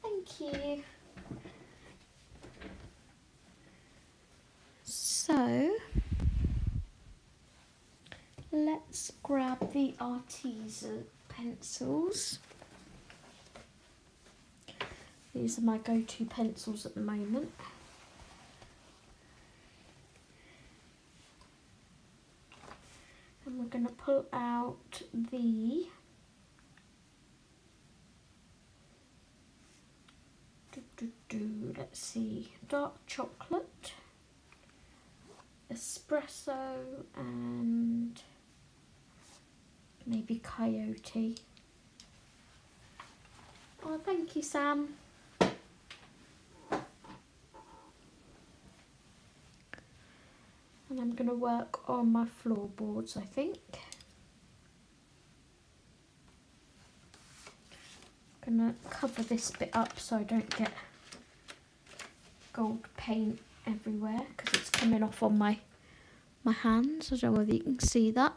Thank you. So let's grab the Artisan pencils. These are my go-to pencils at the moment. And we're going to pull out the let's see, dark chocolate, espresso, and maybe coyote. Oh, thank you, Sam. And I'm going to work on my floorboards, I think. I'm going to cover this bit up so I don't get gold paint everywhere because it's coming off on my hands. I don't know whether you can see that.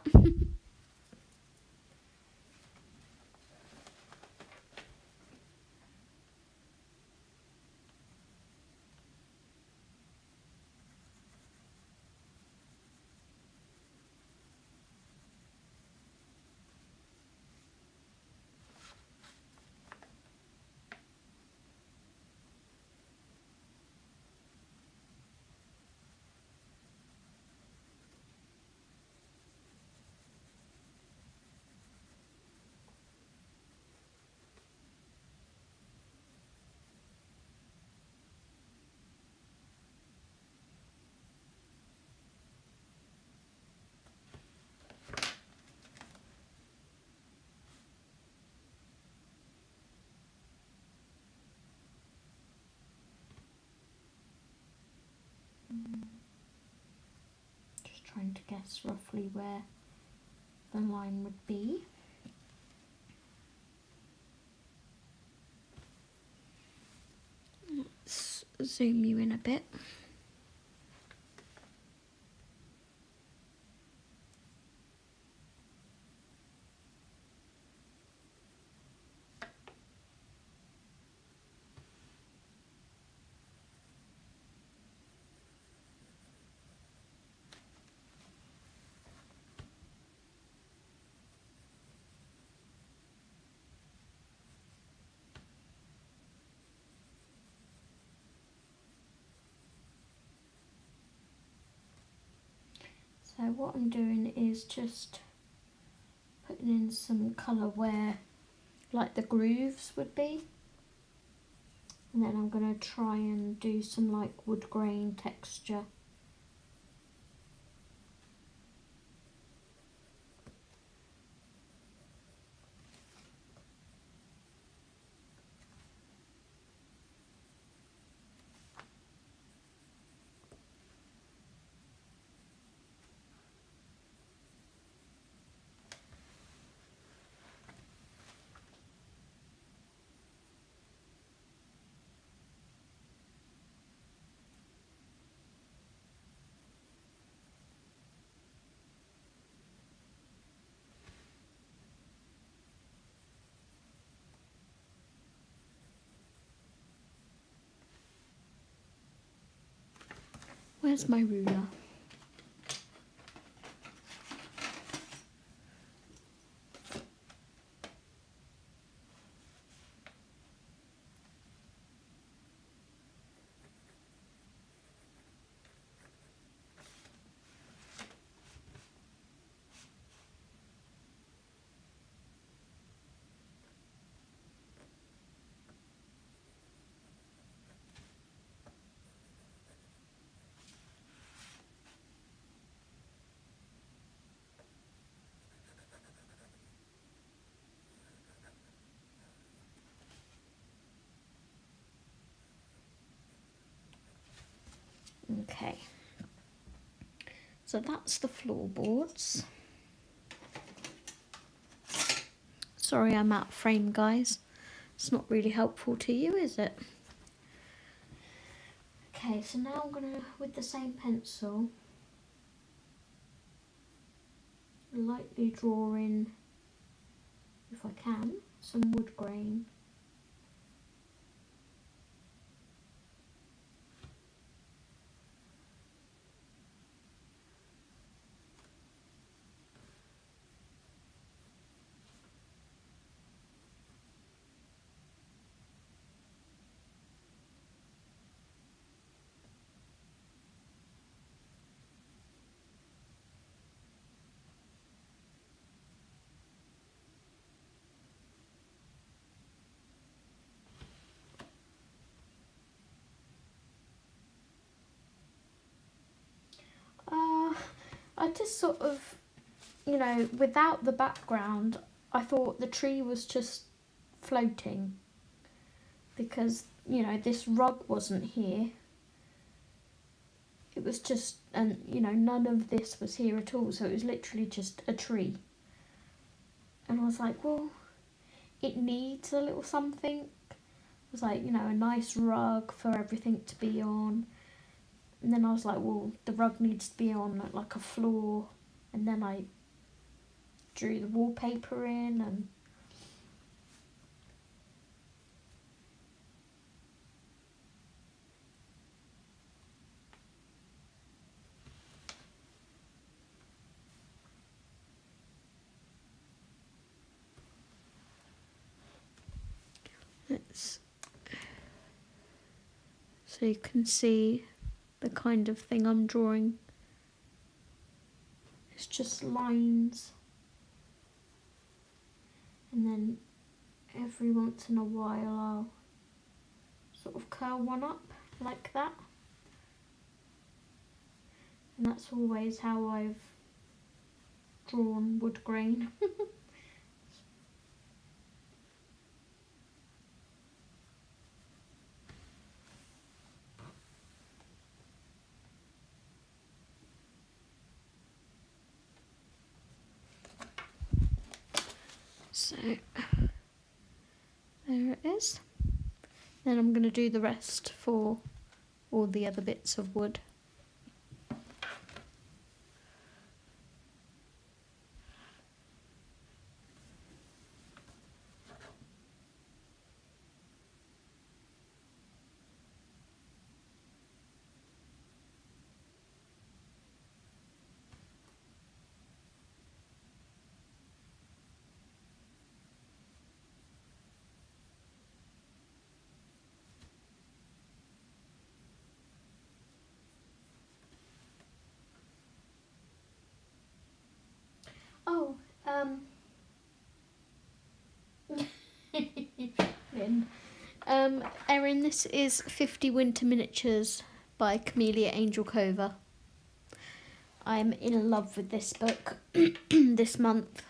Just trying to guess roughly where the line would be. Let's zoom you in a bit. So what I'm doing is just putting in some colour where like the grooves would be, and then I'm going to try and do some like wood grain texture. Where's my ruler? Okay, so that's the floorboards. Sorry I'm out of frame, guys. It's not really helpful to you, is it? Okay, so now I'm gonna, with the same pencil, lightly draw in, if I can, some wood grain. I just sort of, you know, without the background, I thought the tree was just floating because, you know, this rug wasn't here. It was just, and, you know, none of this was here at all, so it was literally just a tree. And I was like, well, it needs a little something. It was like, you know, a nice rug for everything to be on. And then I was like, well, the rug needs to be on like a floor. And then I drew the wallpaper in and so you can see the kind of thing I'm drawing. It's just lines. And then every once in a while I'll sort of curl one up like that. And that's always how I've drawn wood grain. So there it is. Then I'm going to do the rest for all the other bits of wood. Oh, Lynn. Erin, this is 50 Winter Miniatures by Camellia Angel Cover. I'm in love with this book this month.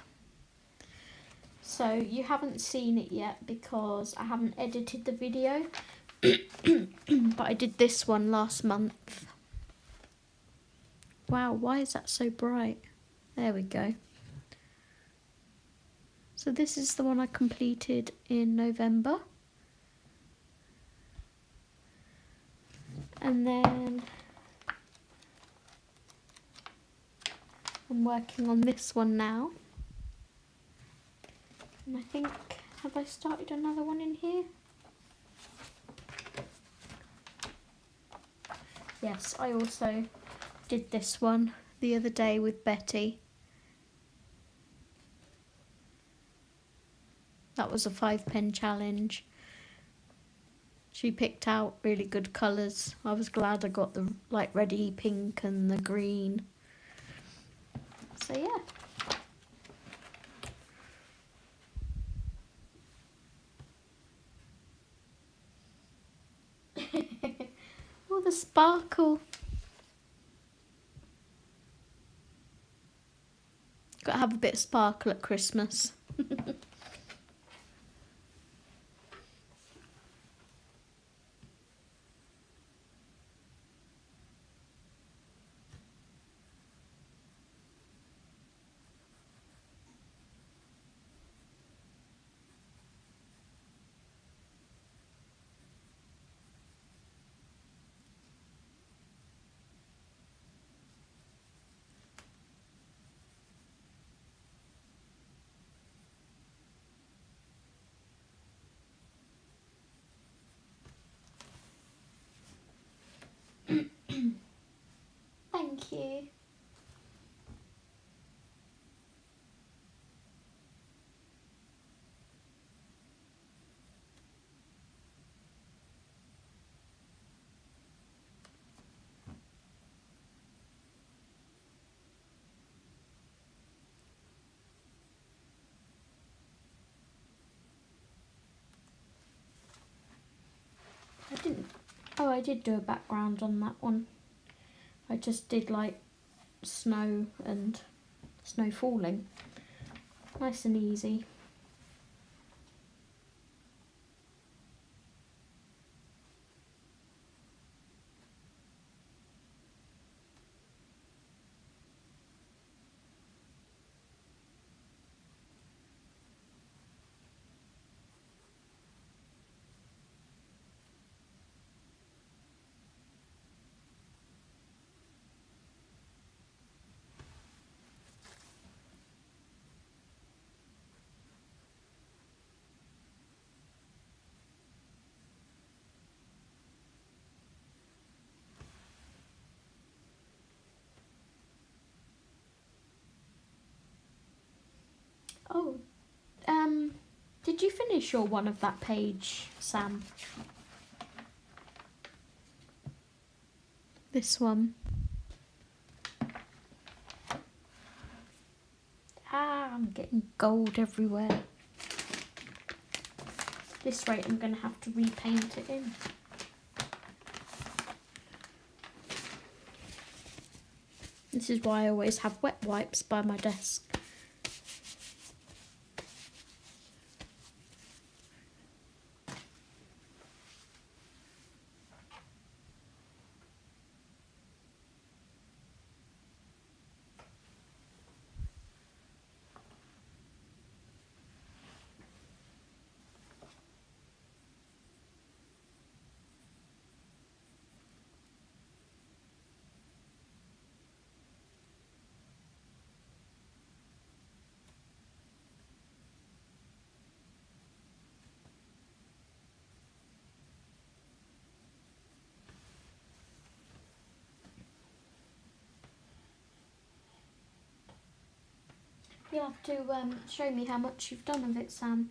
So you haven't seen it yet because I haven't edited the video, but I did this one last month. Wow, why is that so bright? There we go. So this is the one I completed in November. And then I'm working on this one now. And I think, have I started another one in here? Yes, I also did this one the other day with Betty. That was a 5-pen challenge. She picked out really good colours. I was glad I got the like reddy pink and the green. So yeah. Oh, the sparkle. Got to have a bit of sparkle at Christmas. Thank you. I did do a background on that one. I just did like snow and snow falling. Nice and easy. Oh, did you finish your one of that page, Sam? This one. Ah, I'm getting gold everywhere. At this rate, I'm going to have to repaint it in. This is why I always have wet wipes by my desk. You'll have to show me how much you've done of it, Sam.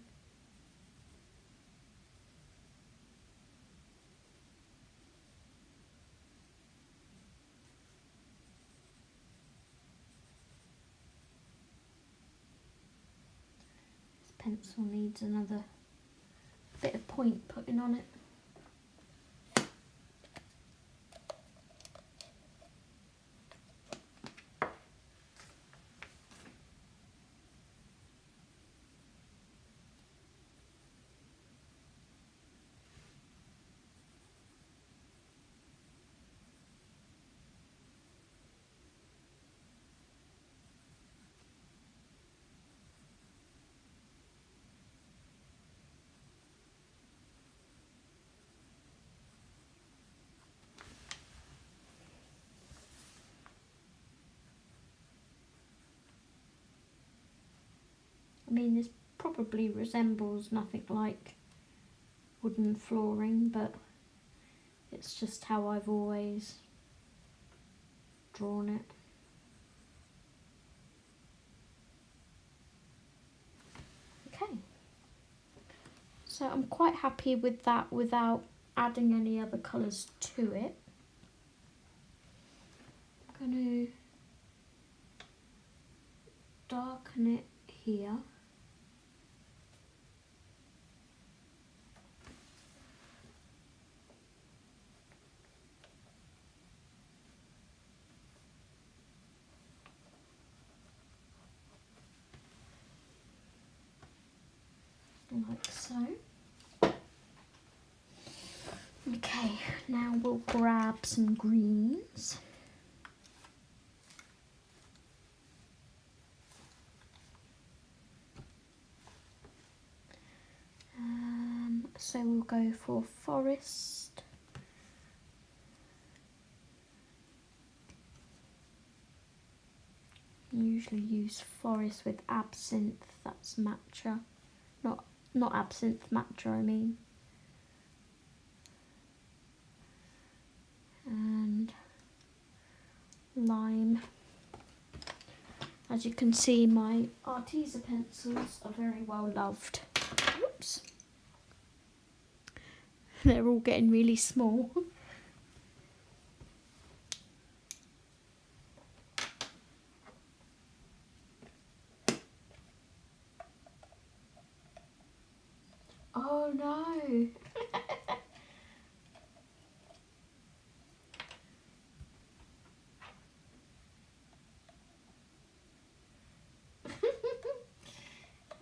This pencil needs another bit of point putting on it. I mean, this probably resembles nothing like wooden flooring, but it's just how I've always drawn it. Okay, so I'm quite happy with that without adding any other colours to it. I'm going to darken it here. Like so. Okay, now we'll grab some greens. So we'll go for forest. Usually use forest with absinthe, that's matcha. Not absinthe, matcha I mean. And lime. As you can see, my Artisan pencils are very well loved. Whoops. They're all getting really small. Oh no!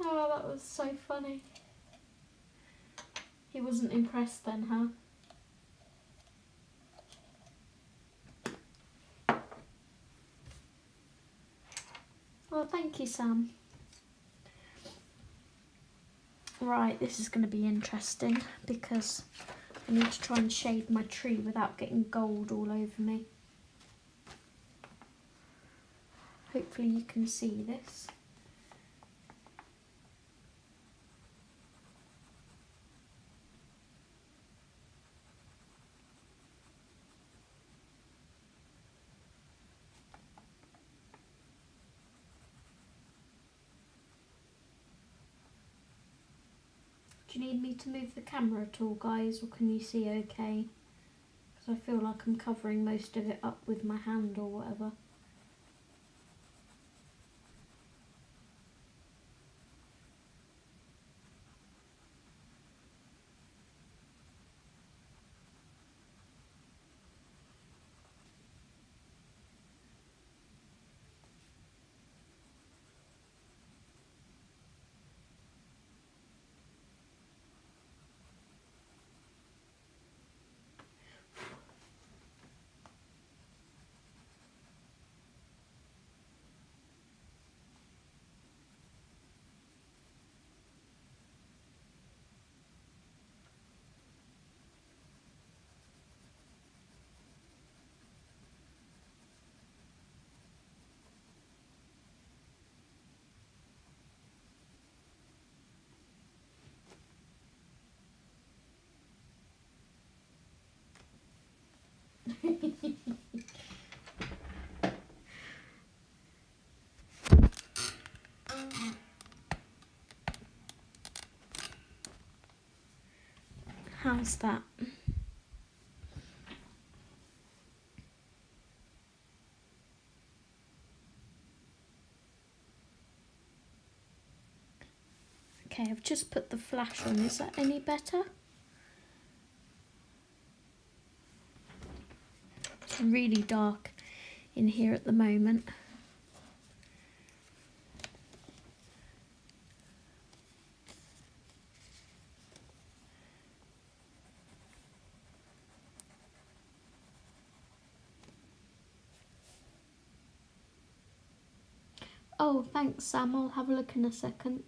Oh, that was so funny. He wasn't impressed then, huh? Oh, thank you, Sam. Right, this is going to be interesting because I need to try and shade my tree without getting gold all over me. Hopefully you can see this. Do you need me to move the camera at all, guys, or can you see okay? Because I feel like I'm covering most of it up with my hand or whatever. How's that? Okay, I've just put the flash on. Is that any better? It's really dark in here at the moment. Oh, thanks, Sam. I'll have a look in a second.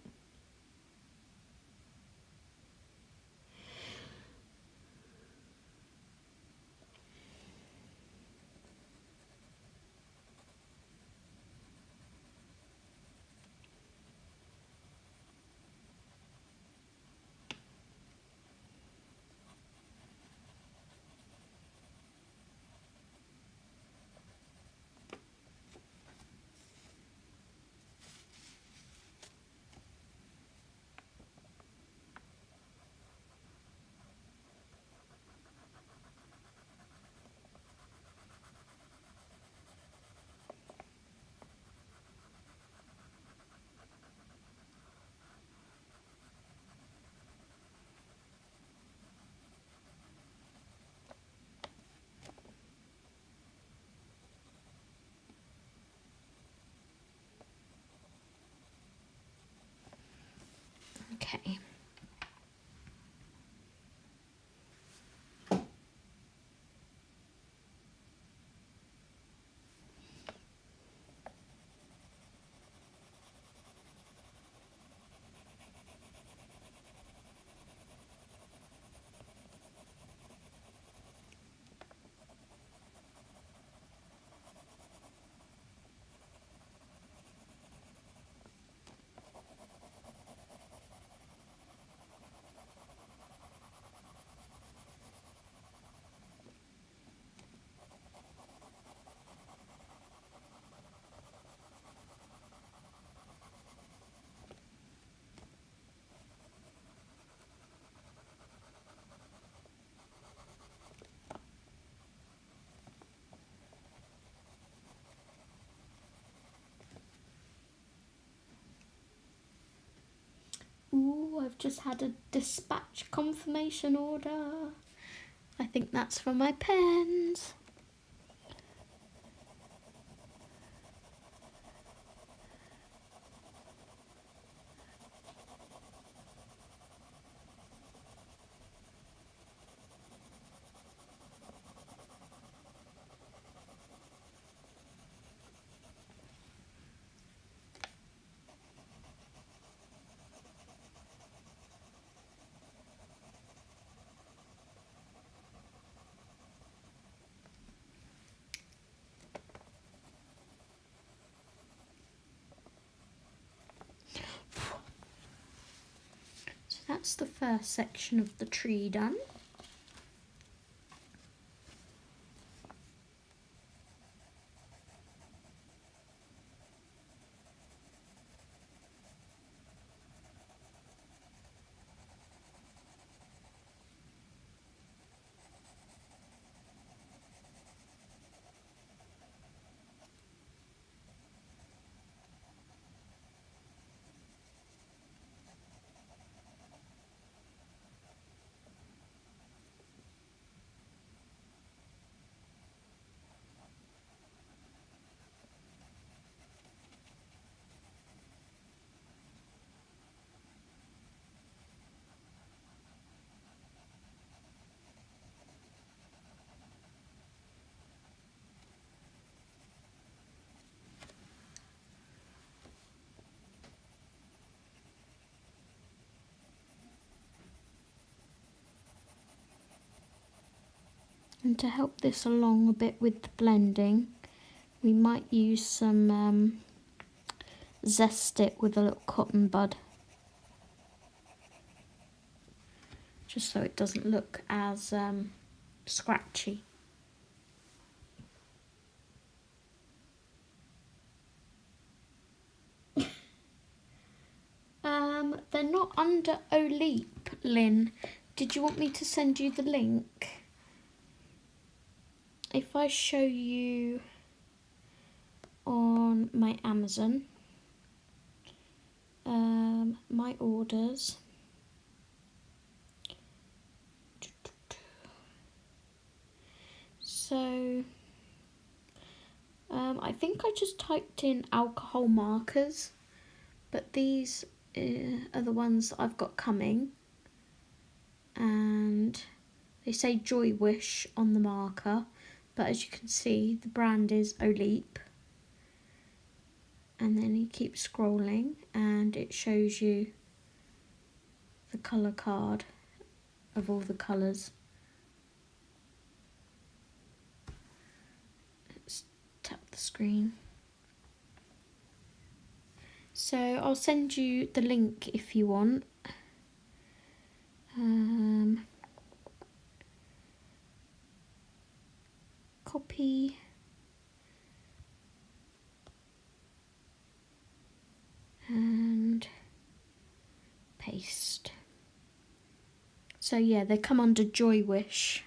Okay. I've just had a dispatch confirmation order. I think that's for my pens. So that's the first section of the tree done. And to help this along a bit with the blending, we might use some zest it with a little cotton bud, just so it doesn't look as scratchy. They're not under Oleap, Lynn. Did you want me to send you the link? If I show you on my Amazon, my orders, so I think I just typed in alcohol markers, but these are the ones that I've got coming, and they say Joy Wish on the marker, but as you can see the brand is Oleap. And then you keep scrolling and it shows you the colour card of all the colours. Let's tap the screen. So I'll send you the link if you want. Copy. And paste. So yeah, they come under Joy Wish.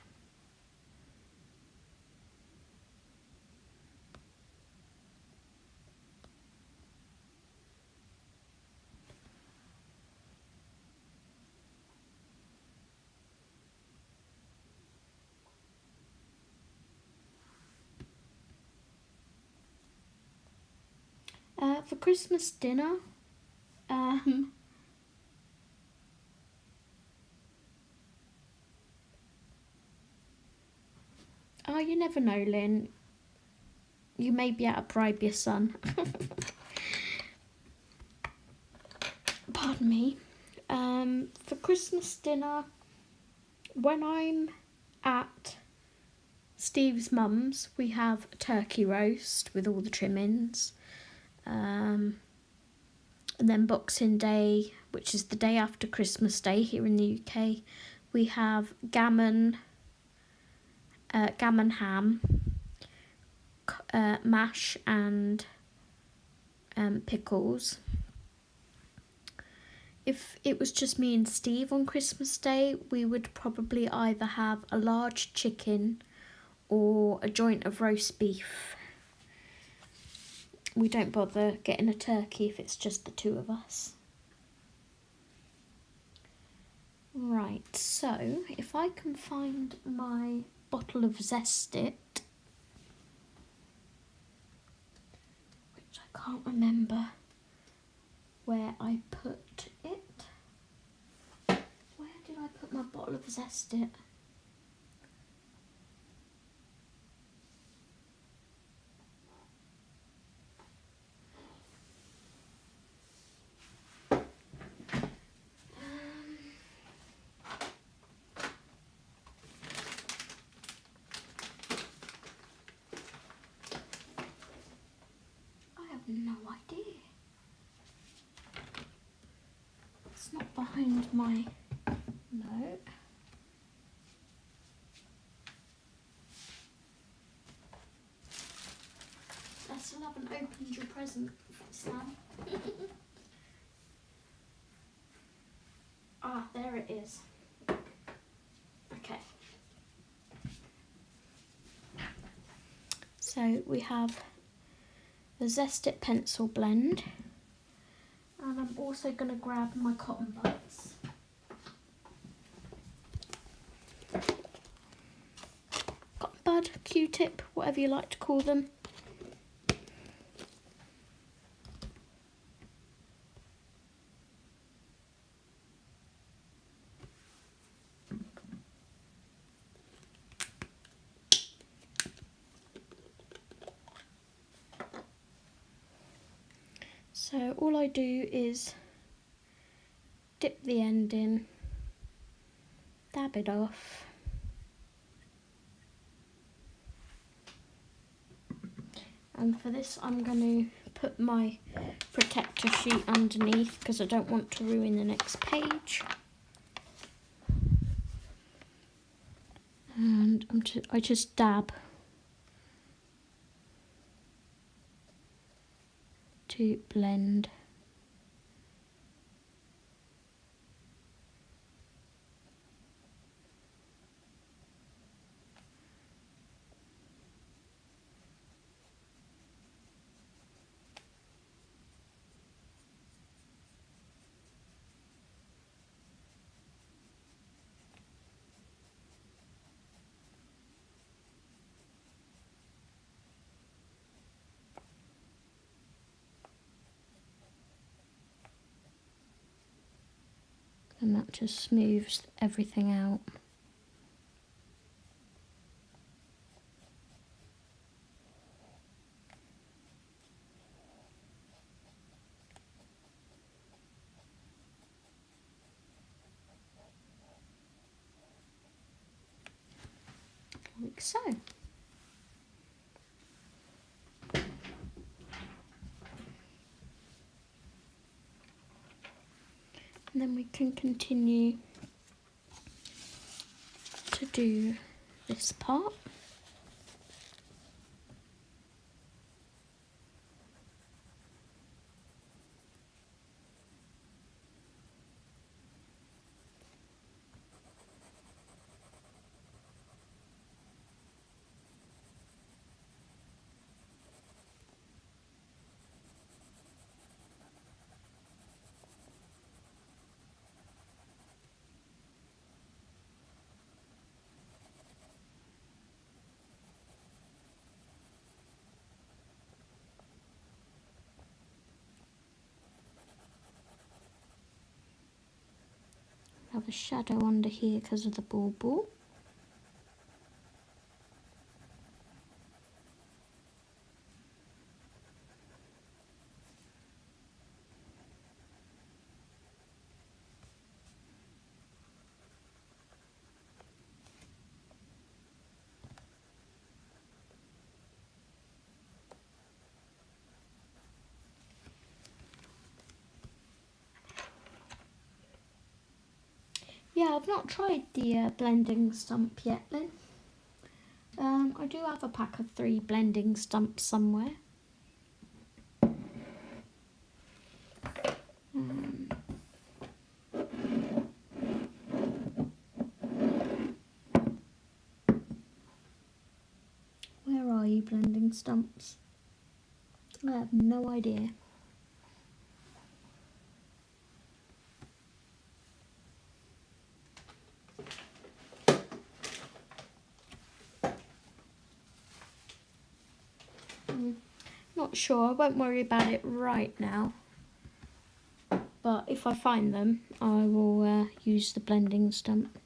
For Christmas dinner, oh, you never know, Lynn. You may be able to bribe your son. Pardon me. For Christmas dinner, when I'm at Steve's mum's, we have a turkey roast with all the trimmings. And then Boxing Day, which is the day after Christmas Day here in the UK, we have gammon ham, mash and pickles. If it was just me and Steve on Christmas Day, we would probably either have a large chicken or a joint of roast beef. We don't bother getting a turkey if it's just the two of us. Right, so if I can find my bottle of Zest It, which I can't remember where I put it. Where did I put my bottle of Zest It? I have no idea. It's not behind my note. I still haven't opened your present, Sam. Ah, there it is. Okay. So we have the Zest It pencil blend, and I'm also going to grab my cotton buds. Cotton bud, Q-tip, whatever you like to call them. So all I do is dip the end in, dab it off, and for this I'm going to put my protector sheet underneath because I don't want to ruin the next page. And I just dab to blend. And that just smooths everything out. Like so. And then we can continue to do this part. Have a shadow under here because of the bauble. Yeah, I've not tried the blending stump yet, Lynn. I do have a pack of 3 blending stumps somewhere. Where are you, blending stumps? I have no idea. Not sure, I won't worry about it right now. But if I find them, I will use the blending stump.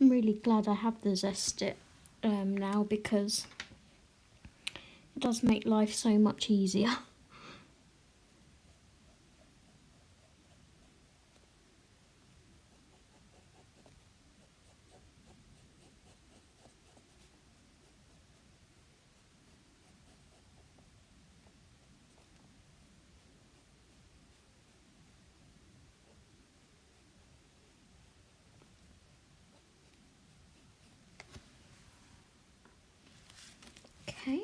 I'm really glad I have the Zest-It now, because it does make life so much easier. Okay.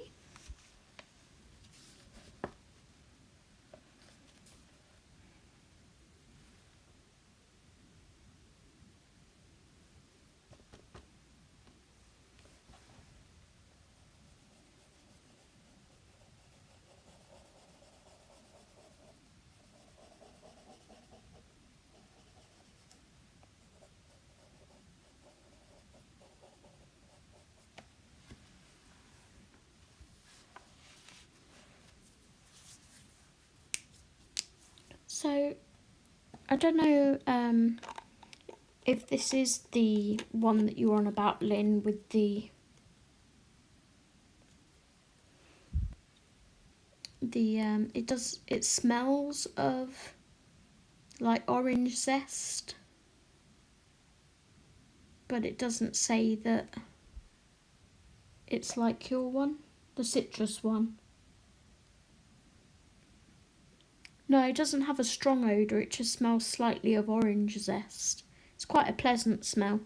So, I don't know if this is the one that you're on about, Lynn, with it smells of like orange zest, but it doesn't say that it's like your one, the citrus one. No, it doesn't have a strong odour, it just smells slightly of orange zest. It's quite a pleasant smell.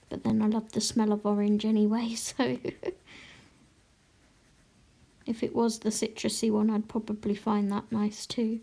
But then I love the smell of orange anyway, so if it was the citrusy one, I'd probably find that nice too.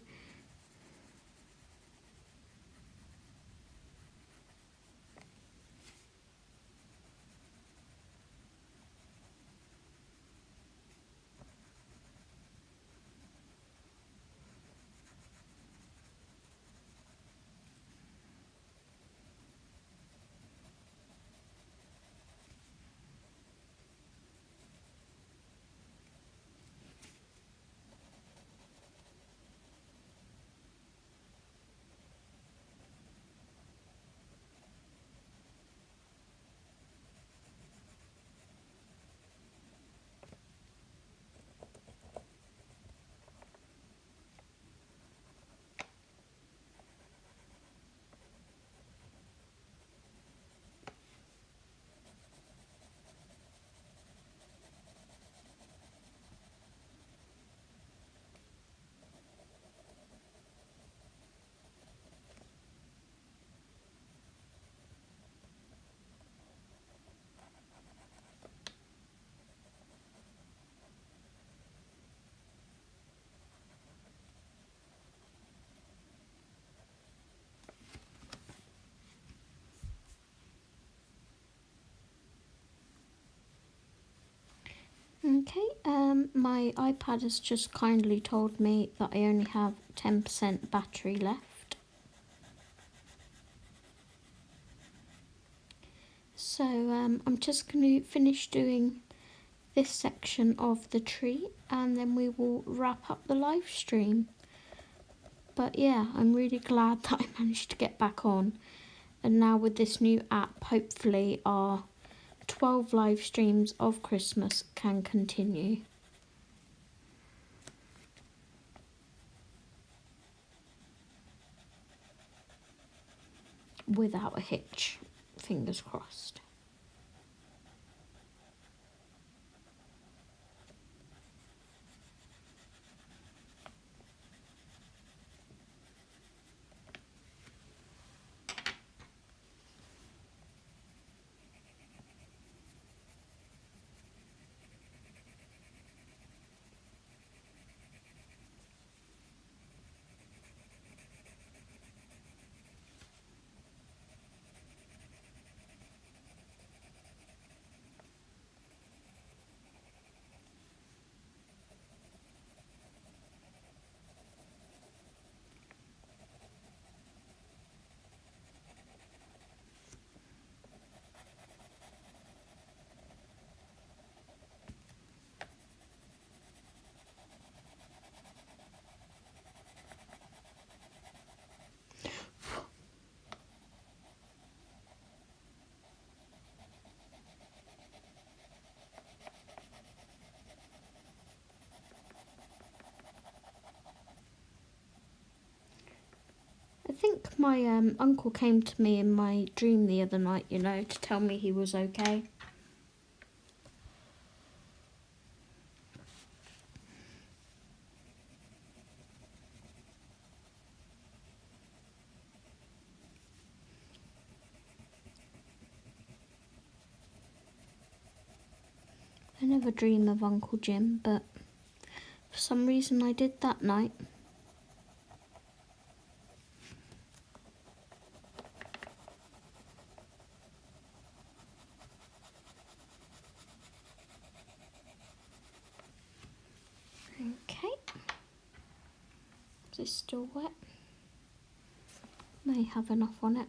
Okay, my iPad has just kindly told me that I only have 10% battery left. So I'm just going to finish doing this section of the tree, and then we will wrap up the live stream. But yeah, I'm really glad that I managed to get back on, and now with this new app, hopefully our 12 live streams of Christmas can continue. Without a hitch, fingers crossed. I think my uncle came to me in my dream the other night, you know, to tell me he was okay. I never dream of Uncle Jim, but for some reason I did that night. Okay. Is this still wet? May have enough on it.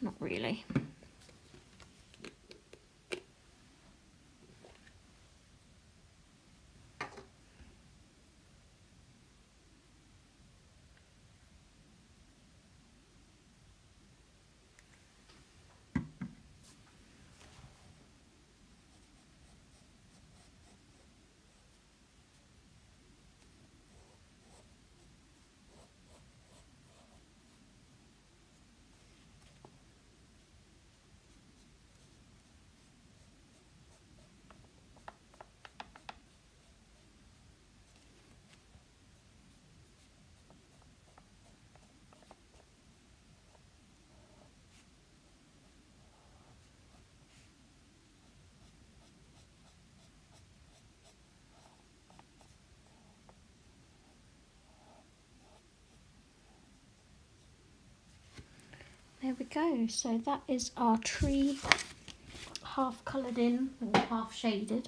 Not really. There we go. So that is our tree, half coloured in, or half shaded,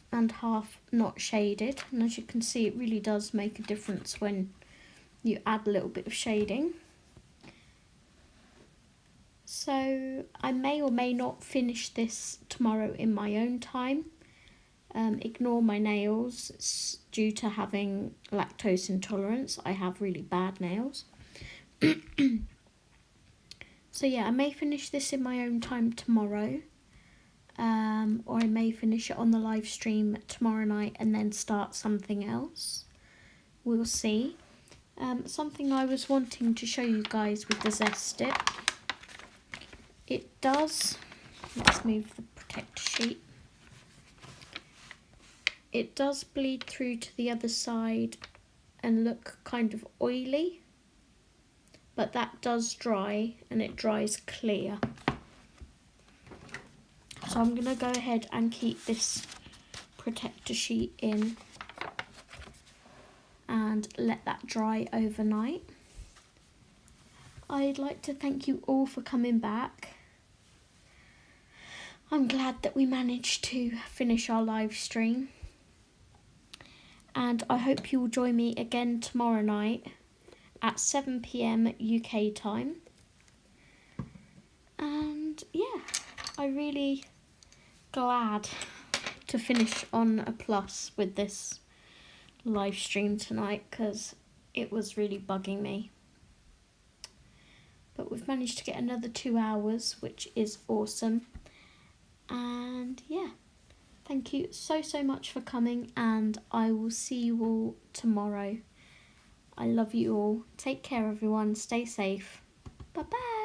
and half not shaded. And as you can see, it really does make a difference when you add a little bit of shading. So I may or may not finish this tomorrow in my own time. Ignore my nails. It's due to having lactose intolerance. I have really bad nails. So yeah, I may finish this in my own time tomorrow, or I may finish it on the live stream tomorrow night and then start something else. We'll see. Something I was wanting to show you guys with the zest dip. It does, let's move the protector sheet. It does bleed through to the other side and look kind of oily. But that does dry, and it dries clear. So I'm going to go ahead and keep this protector sheet in and let that dry overnight. I'd like to thank you all for coming back. I'm glad that we managed to finish our live stream. And I hope you'll join me again tomorrow night at 7 PM UK time. And yeah, I'm really glad to finish on a plus with this live stream tonight because it was really bugging me. But we've managed to get another 2 hours, which is awesome. And yeah, thank you so much for coming, and I will see you all tomorrow. I love you all. Take care, everyone. Stay safe. Bye bye.